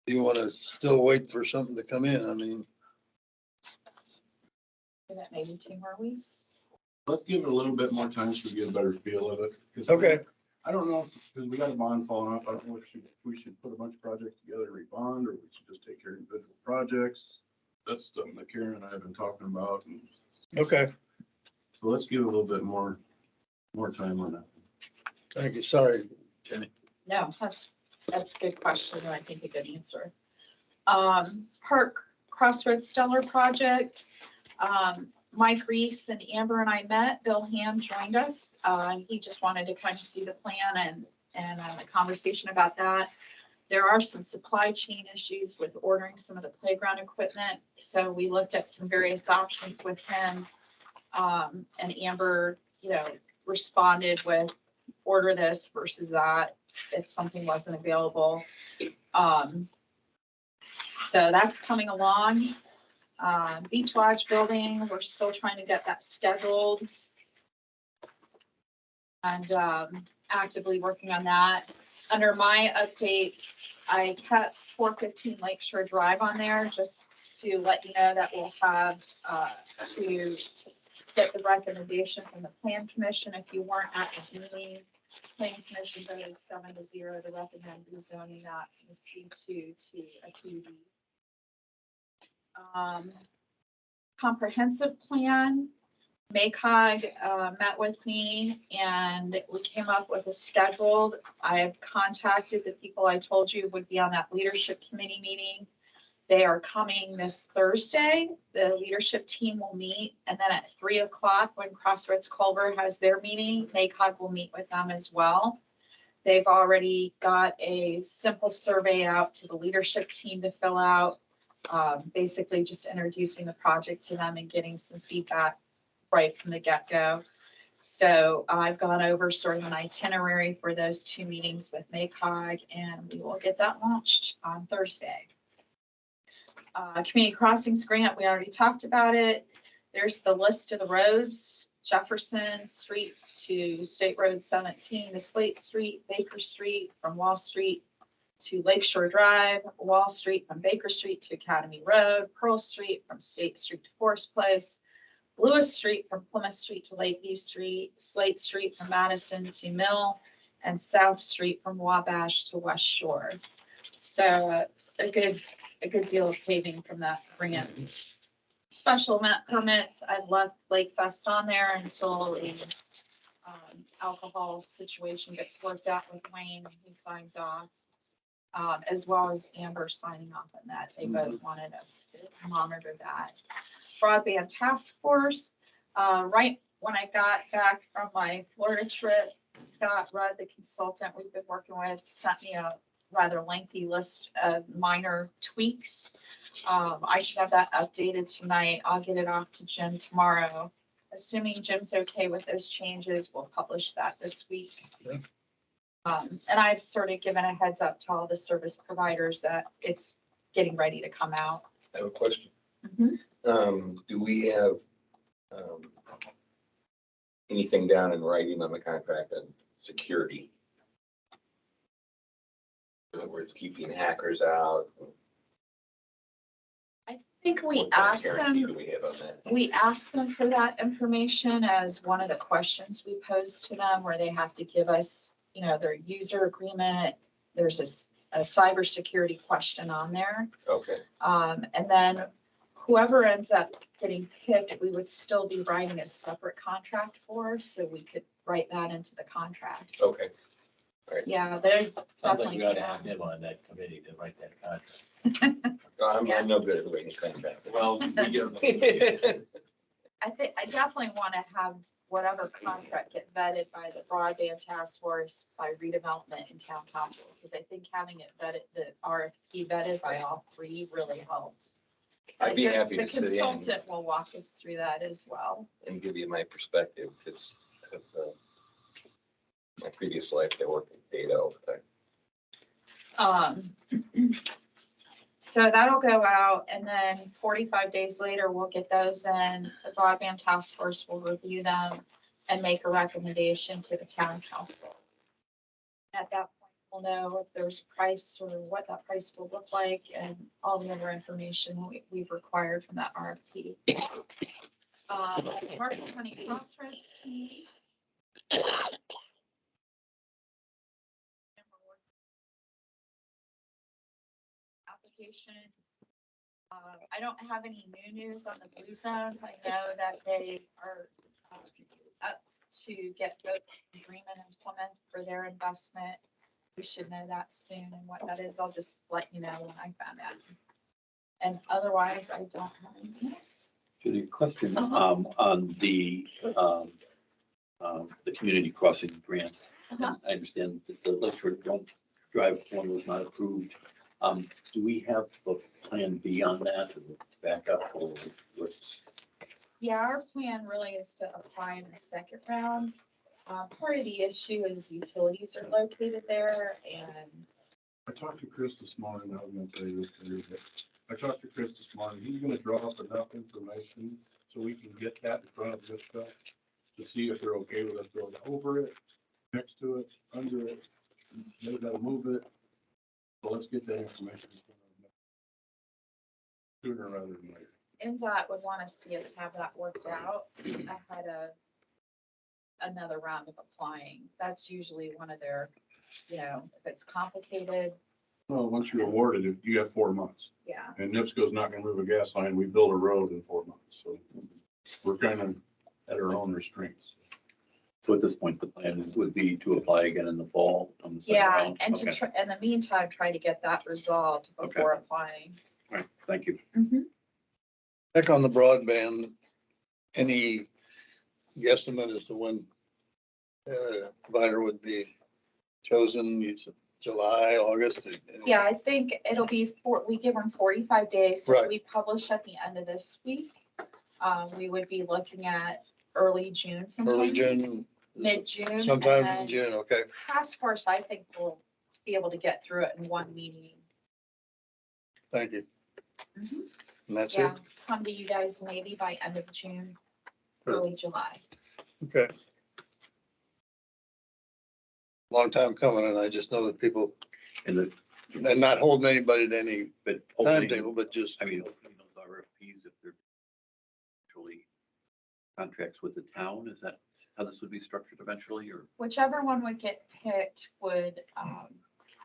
Do you want to still wait for something to come in? I mean, That maybe 2 more weeks. Let's give it a little bit more time so we get a better feel of it. 'Cause okay, I don't know, because we got a bond falling off. I don't know if we should put a bunch of projects together, rebond, or we should just take care of individual projects. That's something that Karen and I have been talking about. And okay. so let's give it a little bit more time on that. Thank you. Sorry, Jenny. No, that's a good question, and I think a good answer. Park Crossroads Stellar Project. Mike Reese and Amber and I met. Bill Ham joined us. He just wanted to kind of see the plan and a conversation about that. There are some supply chain issues with ordering some of the playground equipment. So we looked at some various options with him. And Amber, responded with order this versus that if something wasn't available. So that's coming along. Beach Lodge building, we're still trying to get that scheduled. And actively working on that. Under my updates, I kept 415 Lakeshore Drive on there just to let you know that we'll have to get the recommendation from the Plan Commission. If you weren't at the meeting, Plan Commission voted 7-0 to recommend rezoning that from a C2 to a PUD. Comprehensive plan, MACOG met with me and we came up with a schedule. I have contacted the people I told you would be on that leadership committee meeting. They are coming this Thursday. The leadership team will meet, and then at 3:00 when Crossroads Culver has their meeting, MACOG will meet with them as well. They've already got a simple survey out to the leadership team to fill out, basically just introducing the project to them and getting some feedback right from the get-go. So I've gone over sort of an itinerary for those two meetings with MACOG, and we will get that launched on Thursday. Community crossings grant, we already talked about it. There's the list of the roads, Jefferson Street to State Road 17 to Slate Street, Baker Street from Wall Street to Lakeshore Drive, Wall Street from Baker Street to Academy Road, Pearl Street from State Street to Forest Place, Lewis Street from Plymouth Street to Lakeview Street, Slate Street from Madison to Mill, and South Street from Wabash to West Shore. So a good deal of paving from that grant. Special event permits, I've left Lake Fest on there until the alcohol situation gets worked out with Wayne and he signs off. As well as Amber signing off on that. They both wanted us to monitor that. Broadband task force, right when I got back from my Florida trip, Scott Rudd, the consultant we've been working with, sent me a rather lengthy list of minor tweaks. I should have that updated tonight. I'll get it off to Jim tomorrow. Assuming Jim's okay with those changes, we'll publish that this week. Okay. And I've sort of given a heads up to all the service providers that it's getting ready to come out. I have a question. Mhm. Do we have, anything down in writing on the contract on security? In other words, keeping hackers out? I think we What kind of asked guarantee them. do we have on that? We asked them for that information as one of the questions we posed to them, where they have to give us, their user agreement. There's a cybersecurity question on there. Okay, And then whoever ends up getting picked, we would still be writing a separate contract for, so we could write that into the contract. okay. Yeah, there's Sounds like definitely. we ought to have him on that committee to write that contract. I'm no good at writing contracts. Well, we give him. I definitely want to have whatever contract get vetted by the broadband task force, by redevelopment and town council, because I think having it vetted, the RFP vetted by all three really helped. I'd be happy The to sit in consultant will walk us through that as well. and give you my perspective, because of my previous life, I worked in data all the time. So that'll go out, and then 45 days later, we'll get those in. The broadband task force will review them and make a recommendation to the town council. At that point, we'll know if there's a price or what that price will look like and all the other information we've required from that RFP. Marshall County Crossroads team. Application. I don't have any new news on the blue zones. I know that they are up to get both agreement and implement for their investment. We should know that soon, and what that is, I'll just let you know when I found out. And otherwise, I don't have anything else. Judy, question, Uh-huh. on the community crossing grants. Uh-huh. I understand that the Lakeshore Don't Drive one was not approved. Do we have a plan B on that and back up or what's? Yeah, our plan really is to apply in the second round. Part of the issue is utilities are located there, and I talked to Chris this morning, I was gonna tell you this today, but I talked to Chris this morning, he's gonna draw up enough information so we can get that in front of this stuff to see if they're okay with us going over it, next to it, under it, maybe that'll move it. So let's get that information sooner rather than later. NDOT would want to see us have that worked out ahead of another round of applying. That's usually one of their, if it's complicated, Well, once you're awarded, you have 4 months. yeah. And NIPSCO's not gonna move a gas line, we build a road in 4 months, so we're kind of at our own restraints. So at this point, the plan would be to apply again in the fall on the second Yeah, round? and to, Okay. in the meantime, try to get that resolved before applying. All right, thank you. Back on the broadband, any guesstimate as to when provider would be chosen? You said July, August? Yeah, I think it'll be we give them 45 days. So if Right. we publish at the end of this week, we would be looking at early June sometime. Early June? Mid-June. Sometime and in then June, okay. Task force, I think will be able to get through it in one meeting. Thank you. And that's it? Yeah, come to you guys maybe by end of June, early July. Okay. Long time coming, and I just know that people, And and not holding anybody to any but timetable, but just, I mean, opening those RFPs, if they're actually contracts with the town, is that how this would be structured eventually, or? Whichever one would get picked would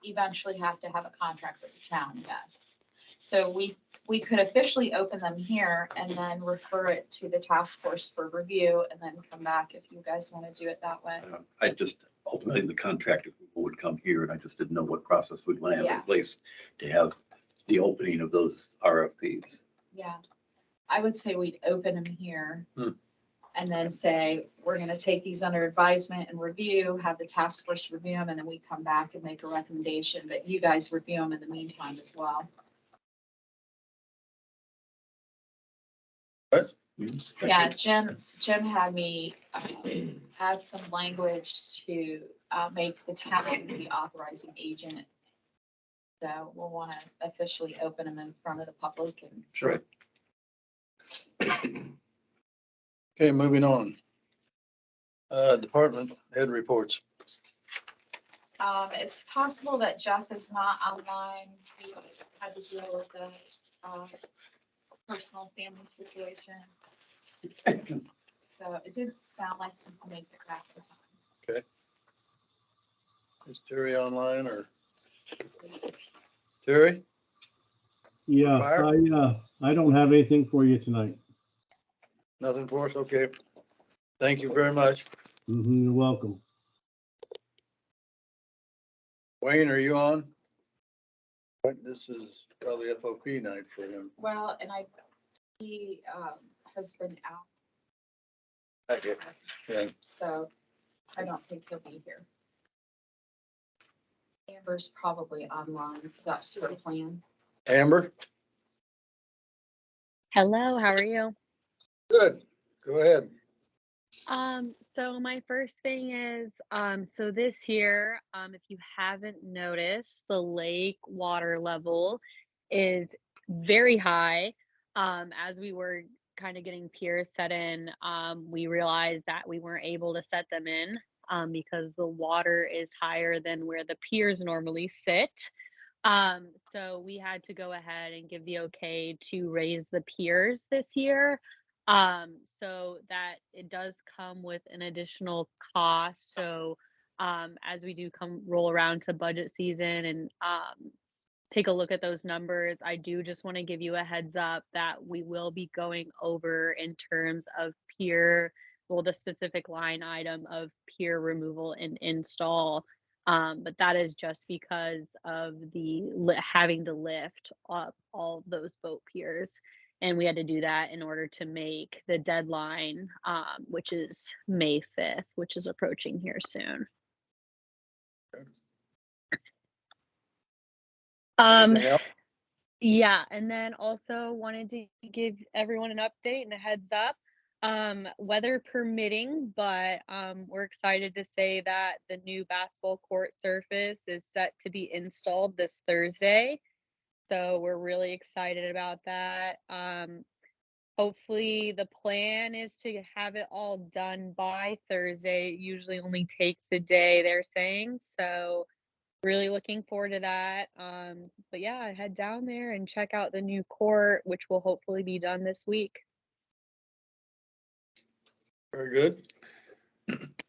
eventually have to have a contract with the town, yes. So we could officially open them here and then refer it to the task force for review and then come back if you guys want to do it that way. I just, ultimately, the contract approval would come here, and I just didn't know what process we'd want to have Yeah. in place to have the opening of those RFPs. Yeah, I would say we'd open them here. Hmm. And then say, we're gonna take these under advisement and review, have the task force review them, and then we come back and make a recommendation, but you guys review them in the meantime as well. Yeah, Jim had me add some language to make the town the authorizing agent. So we'll want to officially open them in front of the public and. sure. Okay, moving on. Department head reports. It's possible that Jeff is not online. He had to deal with a personal family situation. So it did sound like he could make it back this time. Okay. Is Terry online or? Terry? Yes, Fire? I don't have anything for you tonight. Nothing for us? Okay. Thank you very much. You're welcome. Wayne, are you on? This is probably FOP night for him. Well, and he has been out, Okay. Yeah. so I don't think he'll be here. Amber's probably online, because that's her plan. Amber? Hello, how are you? Good. Go ahead. So my first thing is, so this year, if you haven't noticed, the lake water level is very high. As we were kind of getting piers set in, we realized that we weren't able to set them in, because the water is higher than where the piers normally sit. So we had to go ahead and give the okay to raise the piers this year. So that it does come with an additional cost. So as we do roll around to budget season and take a look at those numbers, I do just want to give you a heads up that we will be going over in terms of pier, well, the specific line item of pier removal and install. But that is just because of the having to lift up all those boat piers. And we had to do that in order to make the deadline, which is May 5th, which is approaching here soon. Yeah, and then also wanted to give everyone an update and a heads up. Weather permitting, but we're excited to say that the new basketball court surface is set to be installed this Thursday. So we're really excited about that. Hopefully the plan is to have it all done by Thursday. It usually only takes a day, they're saying. So really looking forward to that. But yeah, head down there and check out the new court, which will hopefully be done this week. Very good.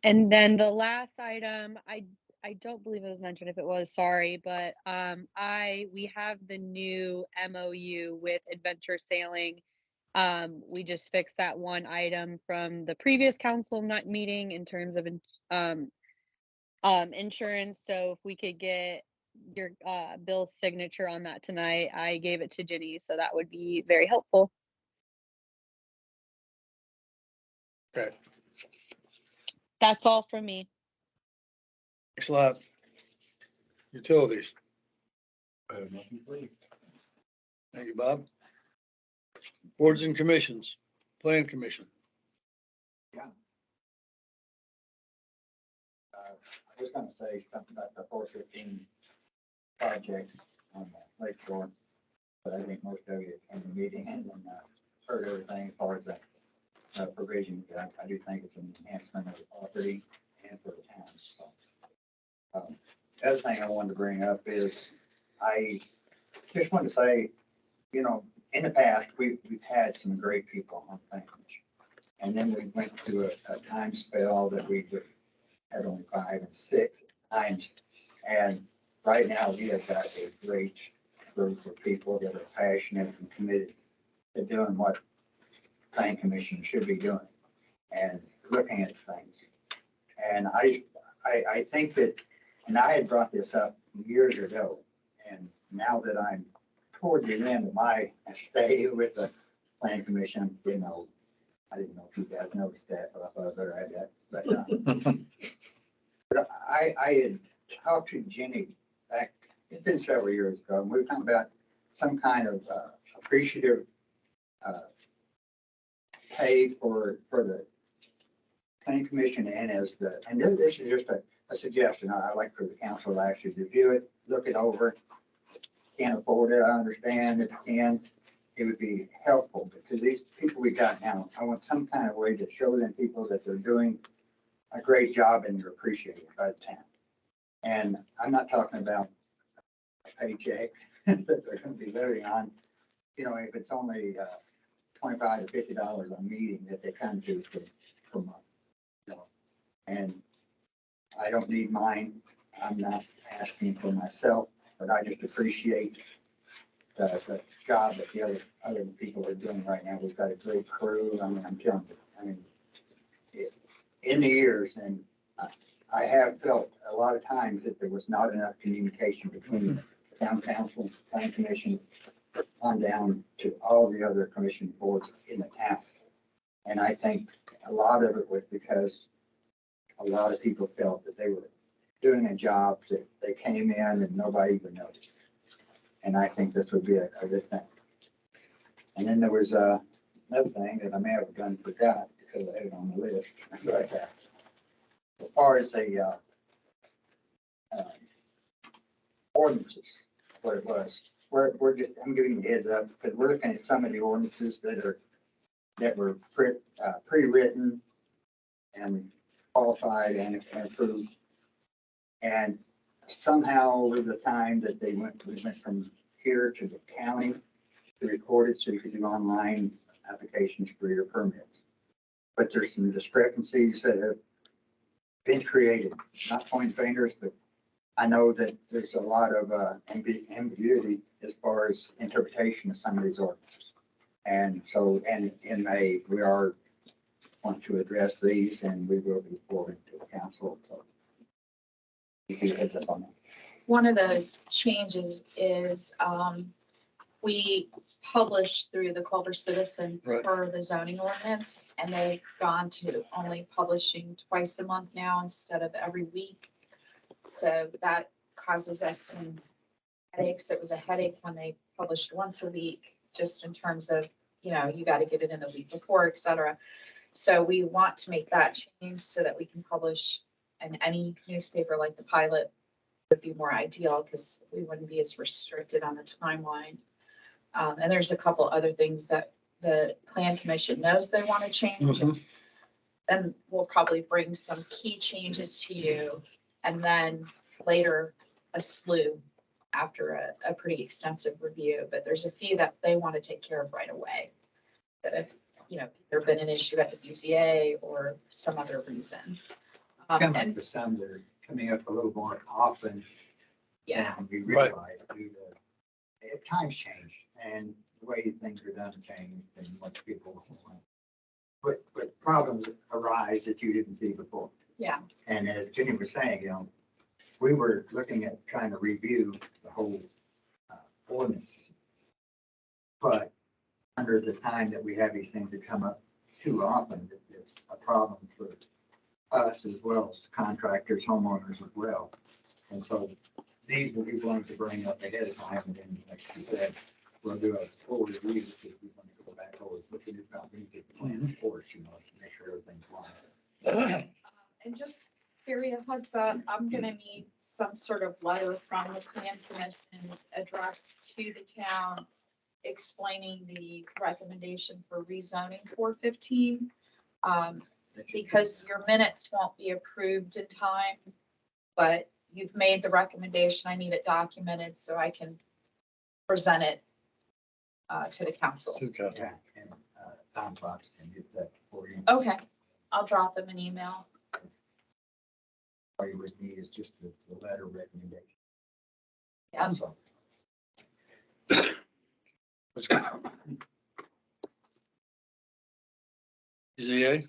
And then the last item, I don't believe it was mentioned. If it was, sorry, but we have the new MOU with Adventure Sailing, We just fixed that one item from the previous council meeting in terms of insurance. So if we could get your Bill's signature on that tonight, I gave it to Ginny, so that would be very helpful. Okay, That's all from me. thanks a lot. Utilities. I have nothing for you. Thank you, Bob. Boards and commissions, Plan Commission. I was gonna say something about the 415 project on the lake shore, but I think most of you in the meeting and then heard everything as far as the provision. I do think it's an enhancement of the property and for the town. So, the other thing I wanted to bring up is I just want to say, you know, in the past, we've had some great people on planning commission. And then we went through a time spell that we had only 5 and 6 times. And right now we have got a great group of people that are passionate and committed to doing what planning commission should be doing and looking at things. And I think that, and I had brought this up years ago, and now that I'm toward the end of my stay with the planning commission, you know, I didn't know if you guys noticed that, but I thought I better add that. But I had talked to Jenny back, it's been several years ago, and we were talking about some kind of appreciative pay for the planning commission and this is just a suggestion. I'd like for the council to actually review it, look it over. Can't afford it, I understand if you can. It would be helpful because these people we got now, I want some kind of way to show them people that they're doing a great job and they're appreciated by the town. And I'm not talking about a paycheck that they're going to be living on. You know, if it's only $25 to $50 a meeting that they come to per month. You know, and I don't need mine. I'm not asking for myself, but I just appreciate the job that the other people are doing right now. We've got a great crew. I mean, I'm telling you, I mean, in the years, and I have felt a lot of times that there was not enough communication between the town council, planning commission, on down to all the other commission boards in the town. And I think a lot of it was because a lot of people felt that they were doing a job that they came in and nobody even noticed. And I think this would be a good thing. And then there was another thing that I may have done forgot because I had it on the list. But as far as the ordinances, what it was, we're just, I'm giving you a heads up because we're looking at some of the ordinances that were pre-written and qualified and approved. And somehow over the time that we went from here to the county to record it so you could do online applications for your permits. But there's some discrepancies that have been created, not pointing fingers, but I know that there's a lot of ambiguity as far as interpretation of some of these ordinances. And so, and in May, we want to address these and we will be forwarding to the council. So you heads up on that. One of those changes is we publish through the Culver Citizen for the zoning ordinance, and they've gone to only publishing twice a month now instead of every week. So that causes us some headaches. It was a headache when they published once a week, just in terms of, you know, you got to get it in the week before, et cetera. So we want to make that change so that we can publish in any newspaper like the Pilot would be more ideal because we wouldn't be as restricted on the timeline. And there's a couple other things that the Plan Commission knows they want to change. And we'll probably bring some key changes to you and then later a slew after a pretty extensive review. But there's a few that they want to take care of right away that have, you know, either been an issue at the BZA or some other reason. Kind of like the some that are coming up a little more often. Yeah. Than we realize due to times change and the way things are done change and what people want. But problems arise that you didn't see before. Yeah. And as Jenny was saying, we were looking at trying to review the whole ordinance. But under the time that we have these things that come up too often, it's a problem for us as well as contractors, homeowners as well. And so these will be ones to bring up ahead of time, and then, like you said, we'll do a full review if we want to go back over, look at it, we get the plan, of course, to make sure everything's fine. And just carry a heads up, I'm gonna need some sort of letter from the plan commission addressed to the town explaining the recommendation for rezoning 415. Because your minutes won't be approved in time, but you've made the recommendation. I need it documented so I can present it to the council. Yeah, and Tom Fox can get that for you. Okay, I'll drop them an email. All you would need is just the letter recommendation. Yeah. So, Let's go. ZA?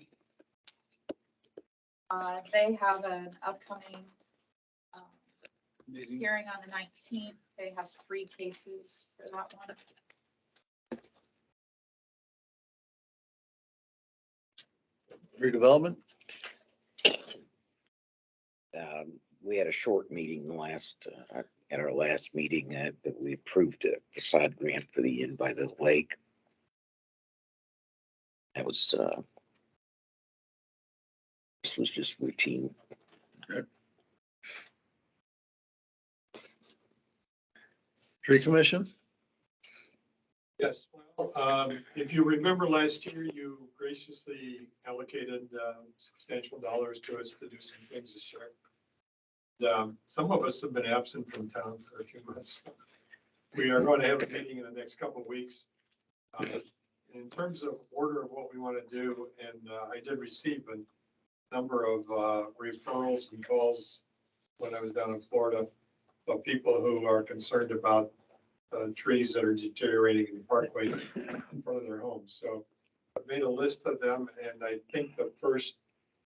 They have an upcoming Meeting. hearing on the 19th. They have 3 cases for that one. Redevelopment? We had a short meeting at our last meeting, that we approved a facade grant for the Inn by the Lake. That was, this was just routine. Tree Commission? Yes, well, if you remember last year, you graciously allocated substantial dollars to us to do some things this year. Some of us have been absent from town for a few months. We are going to have a meeting in the next couple of weeks. In terms of order of what we want to do, and I did receive a number of referrals and calls when I was down in Florida of people who are concerned about trees that are deteriorating in the parkway in front of their homes. So I've made a list of them, and I think the first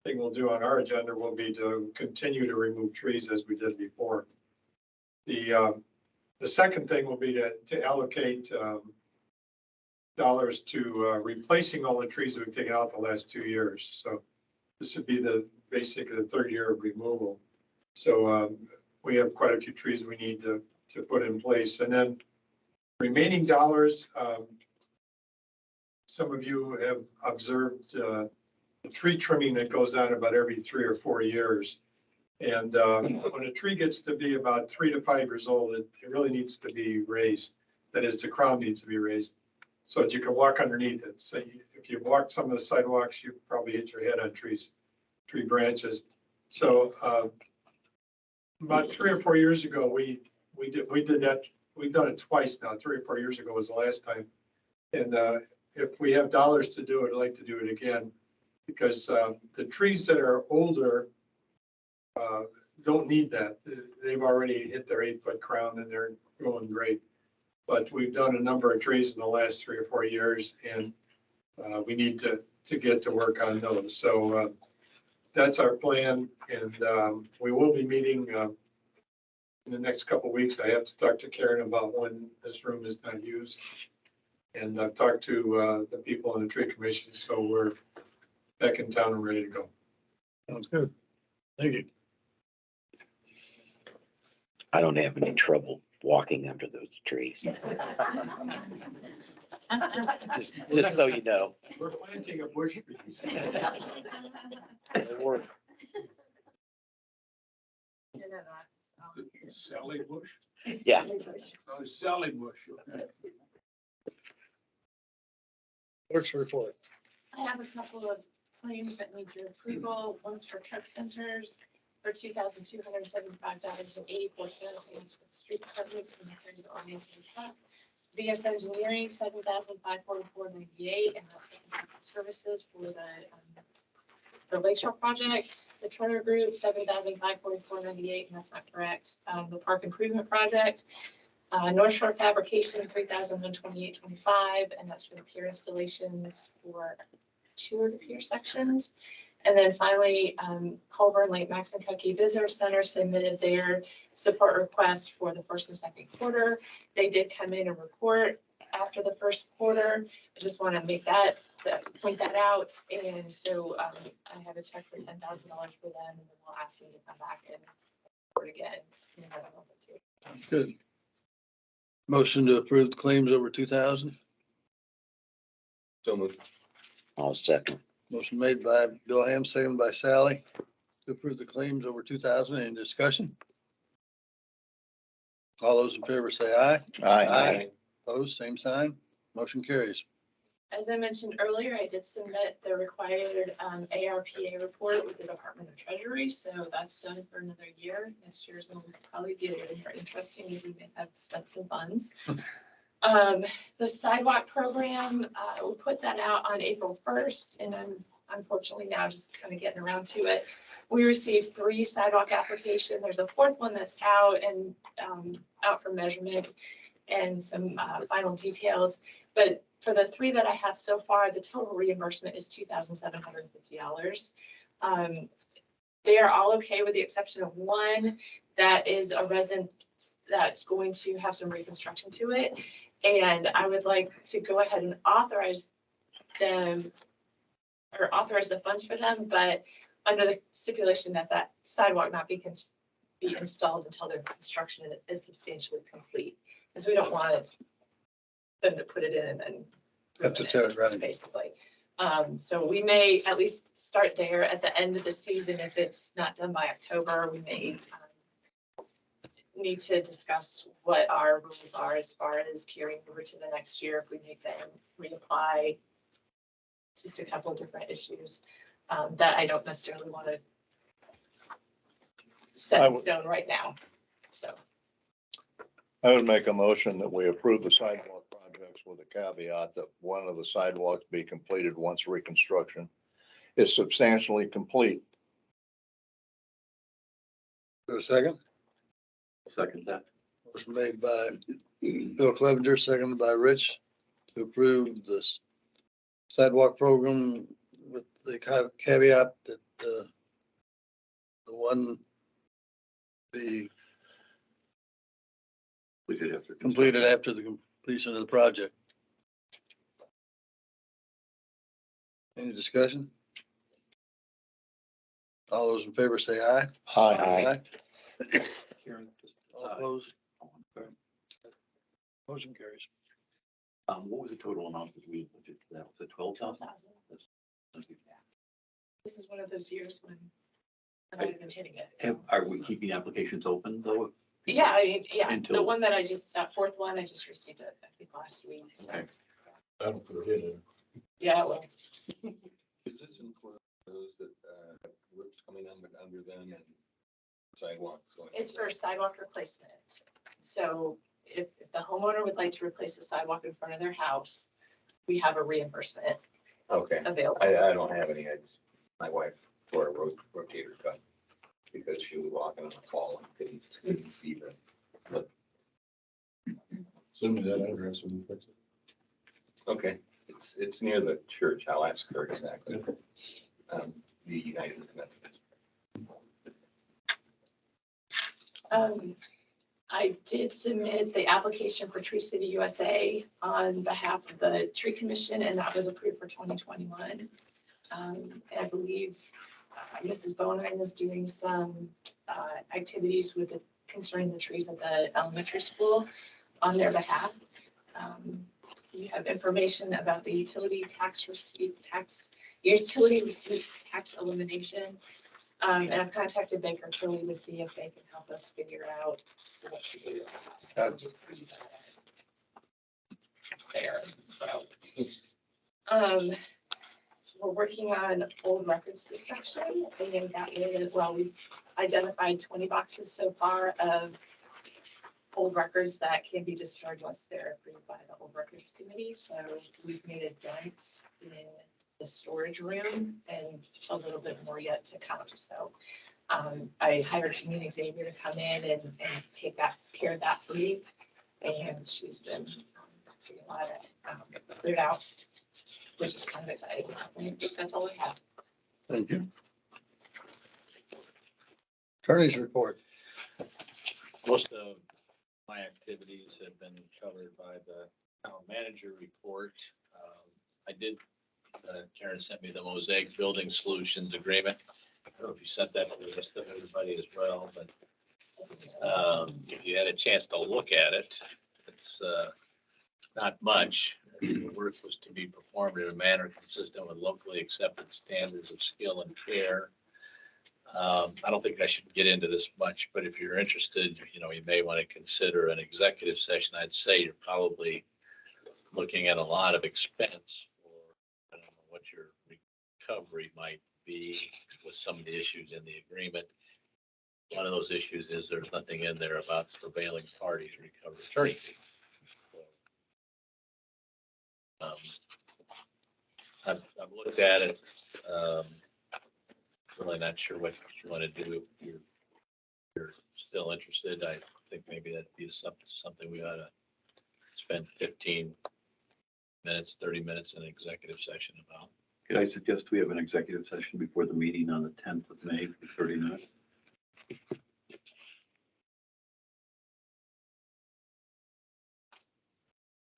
thing we'll do on our agenda will be to continue to remove trees as we did before. The second thing will be to allocate dollars to replacing all the trees that we've taken out the last 2 years. So this would be basically the 3rd year of removal. So we have quite a few trees we need to put in place. And then remaining dollars, some of you have observed the tree trimming that goes on about every 3 or 4 years. And when a tree gets to be about 3 to 5 years old, it really needs to be raised. That is, the crown needs to be raised so that you can walk underneath it. So if you walk some of the sidewalks, you probably hit your head on tree branches. So about 3 or 4 years ago, we did that. We've done it twice now. 3 or 4 years ago was the last time. And if we have dollars to do it, I'd like to do it again, because the trees that are older don't need that. They've already hit their 8-foot crown and they're growing great. But we've done a number of trees in the last 3 or 4 years, and we need to get to work on those. So that's our plan, and we will be meeting in the next couple of weeks. I have to talk to Karen about when this room is not used. And I've talked to the people on the tree commission, so we're back in town and ready to go. Sounds good. Thank you. I don't have any trouble walking under those trees. Just so you know. We're planting a bush for you. It'll work. Sally Bush? Yeah. Oh, Sally Bush. Okay. Clerk's report. I have a couple of claims that need your approval. One's for truck centers for $2,275.84. And it's for the street department and there's the ordinance for the truck. BS Engineering, $7,544.98, and that's services for the Lakeshore project. The Turner Group, $7,544.98, and that's not correct. The Park Improvement Project, North Shore Fabrication, $3,128.25, and that's for the pier installations for 2 of the pier sections. And then finally, Culver and Lake Maxinkuckee Visitor Center submitted their support request for the first and second quarter. They did come in and report after the first quarter. I just want to make point that out. And so I have a check for $10,000 for them, and then we'll ask them to come back and report again in another month or 2. Good. Motion to approve the claims over 2,000. So moved. I'll second. Motion made by Bill Ham, seconded by Sally to approve the claims over 2,000. Any discussion? All those in favor say aye. Aye. Opposed, same sign. Motion carries. As I mentioned earlier, I did submit the required ARPA report with the Department of Treasury, so that's done for another year. Next year's will probably be a little more interesting if we may have spent some funds. The sidewalk program, we put that out on April 1st, and I'm unfortunately now just kind of getting around to it. We received 3 sidewalk applications. There's a 4th one that's out and out for measurement and some final details. But for the 3 that I have so far, the total reimbursement is $2,750. They are all okay with the exception of one that is a resident that's going to have some reconstruction to it. And I would like to go ahead and authorize them or authorize the funds for them, but under the stipulation that that sidewalk not be installed until their construction is substantially complete. Because we don't want them to put it in and then Have to tear it running. basically. So we may at least start there at the end of the season. If it's not done by October, we may need to discuss what our rules are as far as carrying over to the next year if we make them reapply. Just a couple of different issues that I don't necessarily want to set in stone right now. So I would make a motion that we approve the sidewalk projects with a caveat that one of the sidewalks be completed once reconstruction is substantially complete. For a second? Second that. Motion made by Bill Clevenger, seconded by Rich to approve this sidewalk program with the caveat that the one be completed after the completion of the project. Any discussion? All those in favor say aye. Aye. Karen, just, All opposed? Motion carries. what was the total amount that we budgeted for that? Was it 12,000? this is one of those years when I might have been hitting it. Are we keeping applications open though? Yeah, the Until- one that I just, that 4th one, I just received it, I think last week. So, Okay. I don't put it in. yeah, well, Does this include those that have roofs coming under them and sidewalks going? it's for sidewalk replacement. So if the homeowner would like to replace a sidewalk in front of their house, we have a reimbursement Okay. available. I don't have any. My wife tore a rotator cuff because she was walking on the fall and couldn't see the. Send me that address and we'll fix it. Okay, it's near the church. I'll ask her exactly. The United Methodist. I did submit the application for Tree City USA on behalf of the Tree Commission, and that was approved for 2021. And I believe Mrs. Bonine is doing some activities with concerning the trees at the elementary school on their behalf. You have information about the utility receipt tax elimination. And I've contacted Baker Tilly to see if they can help us figure out what to do. I'll just leave that there, so. We're working on old records destruction, and that is, well, we've identified 20 boxes so far of old records that can be discharged once they're approved by the old records committee. So we've made a dent in the storage room and a little bit more yet to come. So I hired Community Xavier to come in and take care of that for me. and she's been doing a lot of cleared out, which is kind of exciting. I think that's all we have. Thank you. Attorney's report. Most of my activities have been covered by the town manager report. I did, Karen sent me the Mosaic Building Solutions Agreement. I don't know if you sent that to the rest of everybody as well, but if you had a chance to look at it, it's not much. The work was to be performed in a manner consistent with locally accepted standards of skill and care. I don't think I should get into this much, but if you're interested, you may want to consider an executive session. I'd say you're probably looking at a lot of expense for, I don't know what your recovery might be with some of the issues in the agreement. One of those issues is there's nothing in there about prevailing parties recover attorney fees. I've looked at it. Really not sure what you want to do. If you're still interested, I think maybe that'd be something we ought to spend 15 minutes, 30 minutes in an executive session about. Could I suggest we have an executive session before the meeting on the 10th of May for 30 minutes?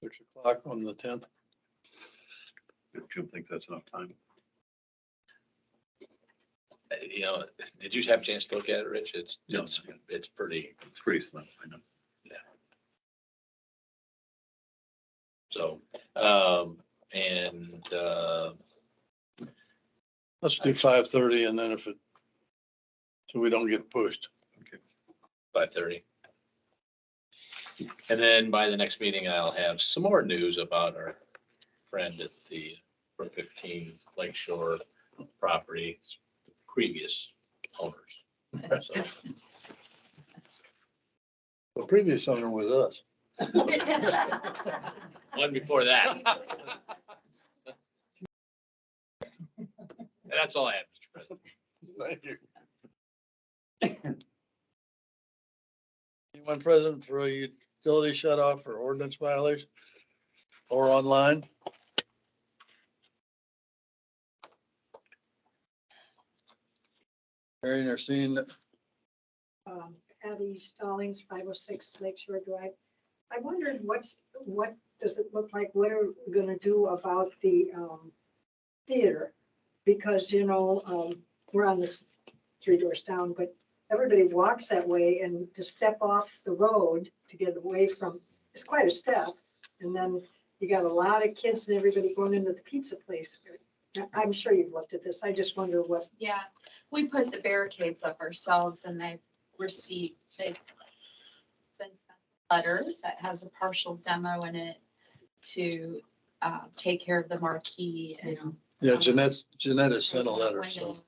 (6:00) on the 10th. If Jim thinks that's enough time. Did you have a chance to look at it, Rich? It's pretty slim, I know. Yeah. So, Let's do 5:30 and then so we don't get pushed. Okay. 5:30. And then by the next meeting, I'll have some more news about our friend at the 15 Lakeshore property, previous owners. So, The previous owner was us. one before that. And that's all I have, Mr. President. Thank you. Anyone present for a utility shut off or ordinance violation or online? Hearing or seeing that? Abby Stallings, 506 Lakeshore Drive. I wondered what does it look like? What are we gonna do about the theater? Because, we're on this 3 doors down, but everybody walks that way, and to step off the road to get away from, it's quite a step. And then you got a lot of kids and everybody going into the pizza place. I'm sure you've looked at this. I just wonder what. Yeah, we put the barricades up ourselves and they've been sent a letter that has a partial demo in it to take care of the marquee and. Yeah, Jeanette has sent a letter, so.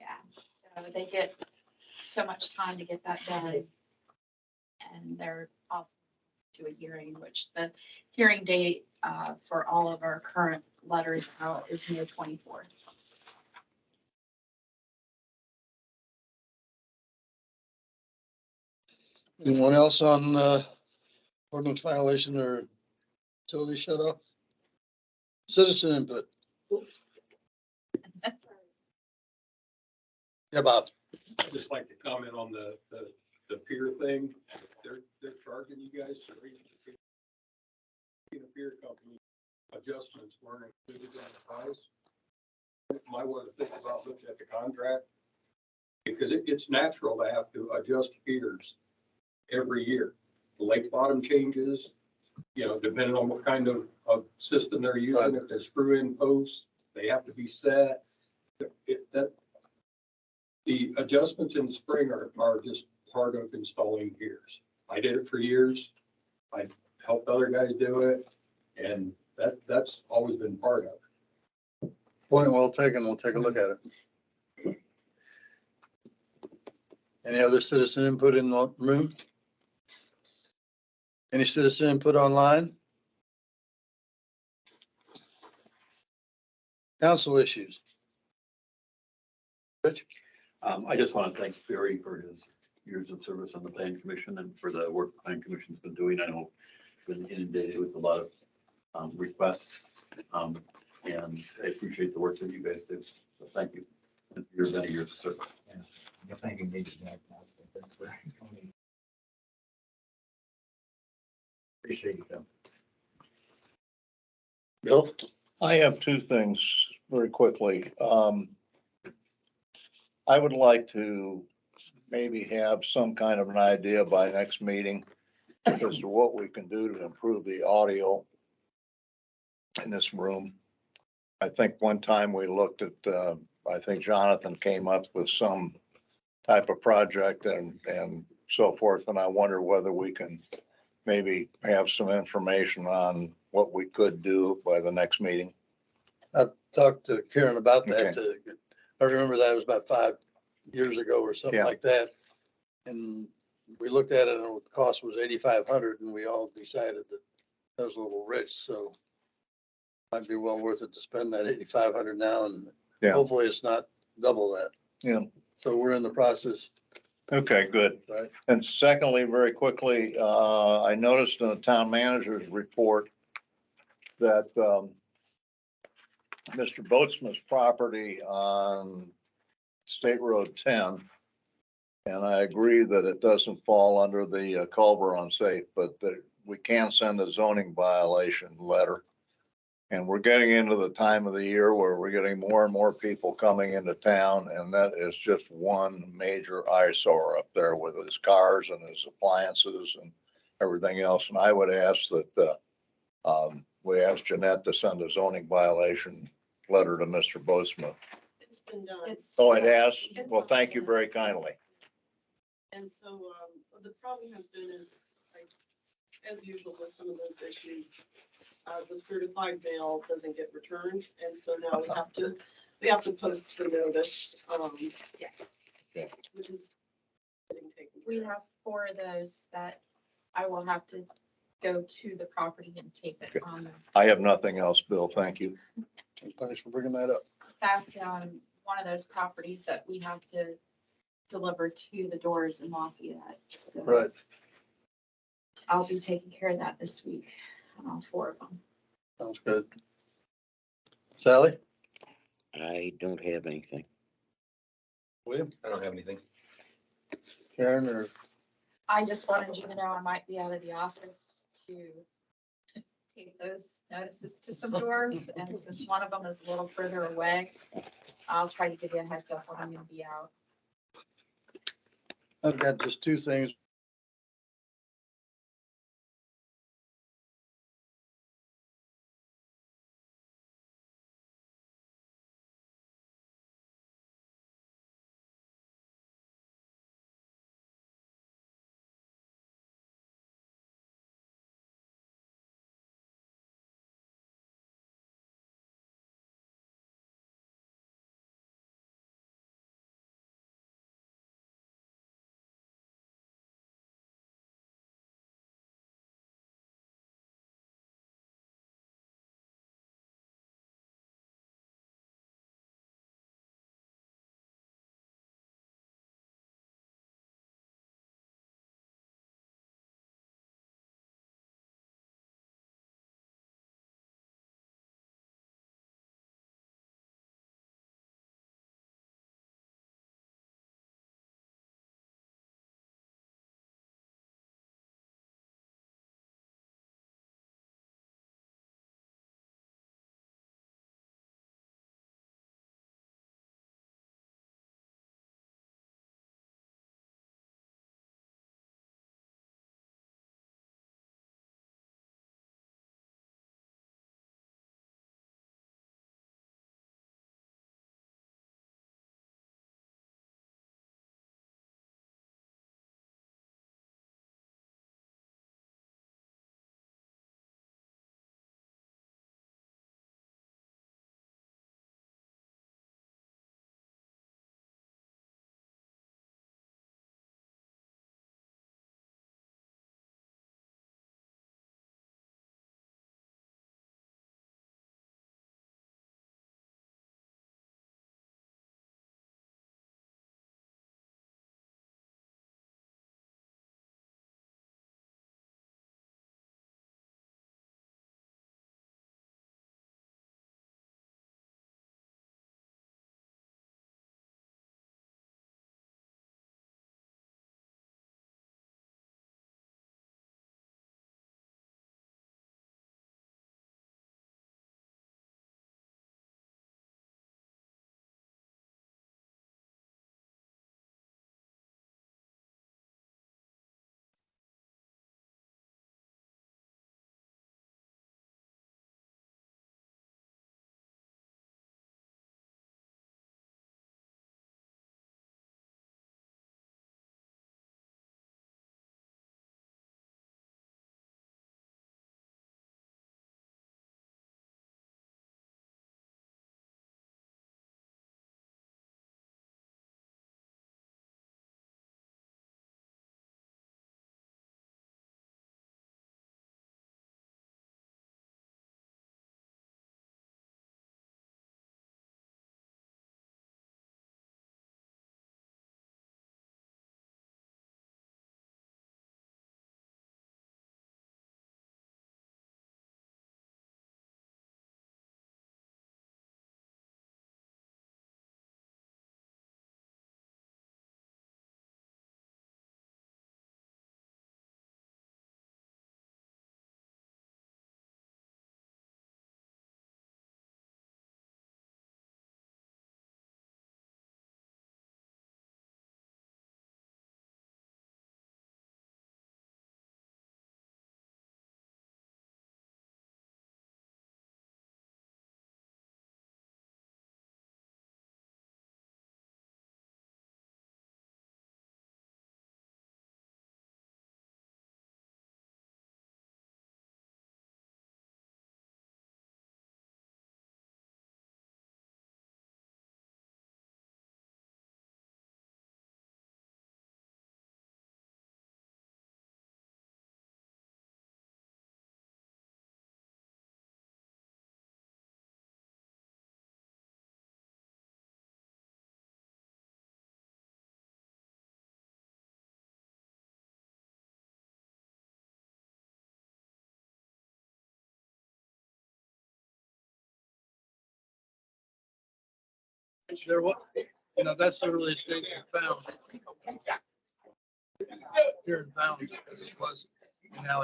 Yeah, so they get so much time to get that done. And they're also to a hearing, which the hearing date for all of our current letters out is May 24th. Anyone else on ordinance violation or utility shut off? Citizen input. Yeah, Bob. I'd just like to comment on the pier thing. They're charging you guys to raise the fee. The pier company adjustments weren't included in the price. Might want to think about looking at the contract, because it's natural to have to adjust piers every year. The lake bottom changes, depending on what kind of system they're using. If they're screw-in posts, they have to be set. The adjustments in the spring are just part of installing piers. I did it for years. I helped other guys do it, and that's always been part of it. Point well taken. We'll take a look at it. Any other citizen input in the room? Any citizen input online? Council issues. Rich? I just want to thank Barry for his years of service on the plan commission and for the work the plan commission's been doing. I know it's been inundated with a lot of requests. And I appreciate the work that you guys do. So thank you. And for your many years of service. I think it needs that. That's right. Appreciate it, though. Bill? I have two things very quickly. I would like to maybe have some kind of an idea by next meeting as to what we can do to improve the audio in this room. I think one time we looked at, I think Jonathan came up with some type of project and so forth, and I wonder whether we can maybe have some information on what we could do by the next meeting. I've talked to Karen about that. Okay. I remember that was about 5 years ago or something Yeah. like that. And we looked at it and the cost was 8,500 and we all decided that that was a little rich, so might be well worth it to spend that 8,500 now and Yeah. hopefully it's not double that. Yeah. So we're in the process, Okay, good. right? And secondly, very quickly, I noticed in the town manager's report that Mr. Boatsman's property on State Road 10, and I agree that it doesn't fall under the Culver unsafe, but that we can send a zoning violation letter. And we're getting into the time of the year where we're getting more and more people coming into town, and that is just one major eyesore up there with his cars and his appliances and everything else. And I would ask that we ask Jeanette to send a zoning violation letter to Mr. Boatsman. It's been done. Oh, it has? Well, thank you very kindly. And so, the problem has been is, like, as usual with some of those issues, the certified mail doesn't get returned, and so now we have to post the notice, Yes. which is getting taken We care of. have 4 of those that I will have to go to the property and tape it on. I have nothing else, Bill. Thank you. Thanks for bringing that up. In fact, one of those properties that we have to deliver to the doors in Lafayette. So Right. I'll be taking care of that this week on all 4 of them. Sounds good. Sally? I don't have anything. William? I don't have anything. Karen or? I just wanted you to know I might be out of the office to take those notices to some doors. And since one of them is a little further away, I'll try to give you a heads up when I'm gonna be out. I've got just 2 things. there was, you know, that's the earliest date we found here in Fountain, as it was in Alexandria.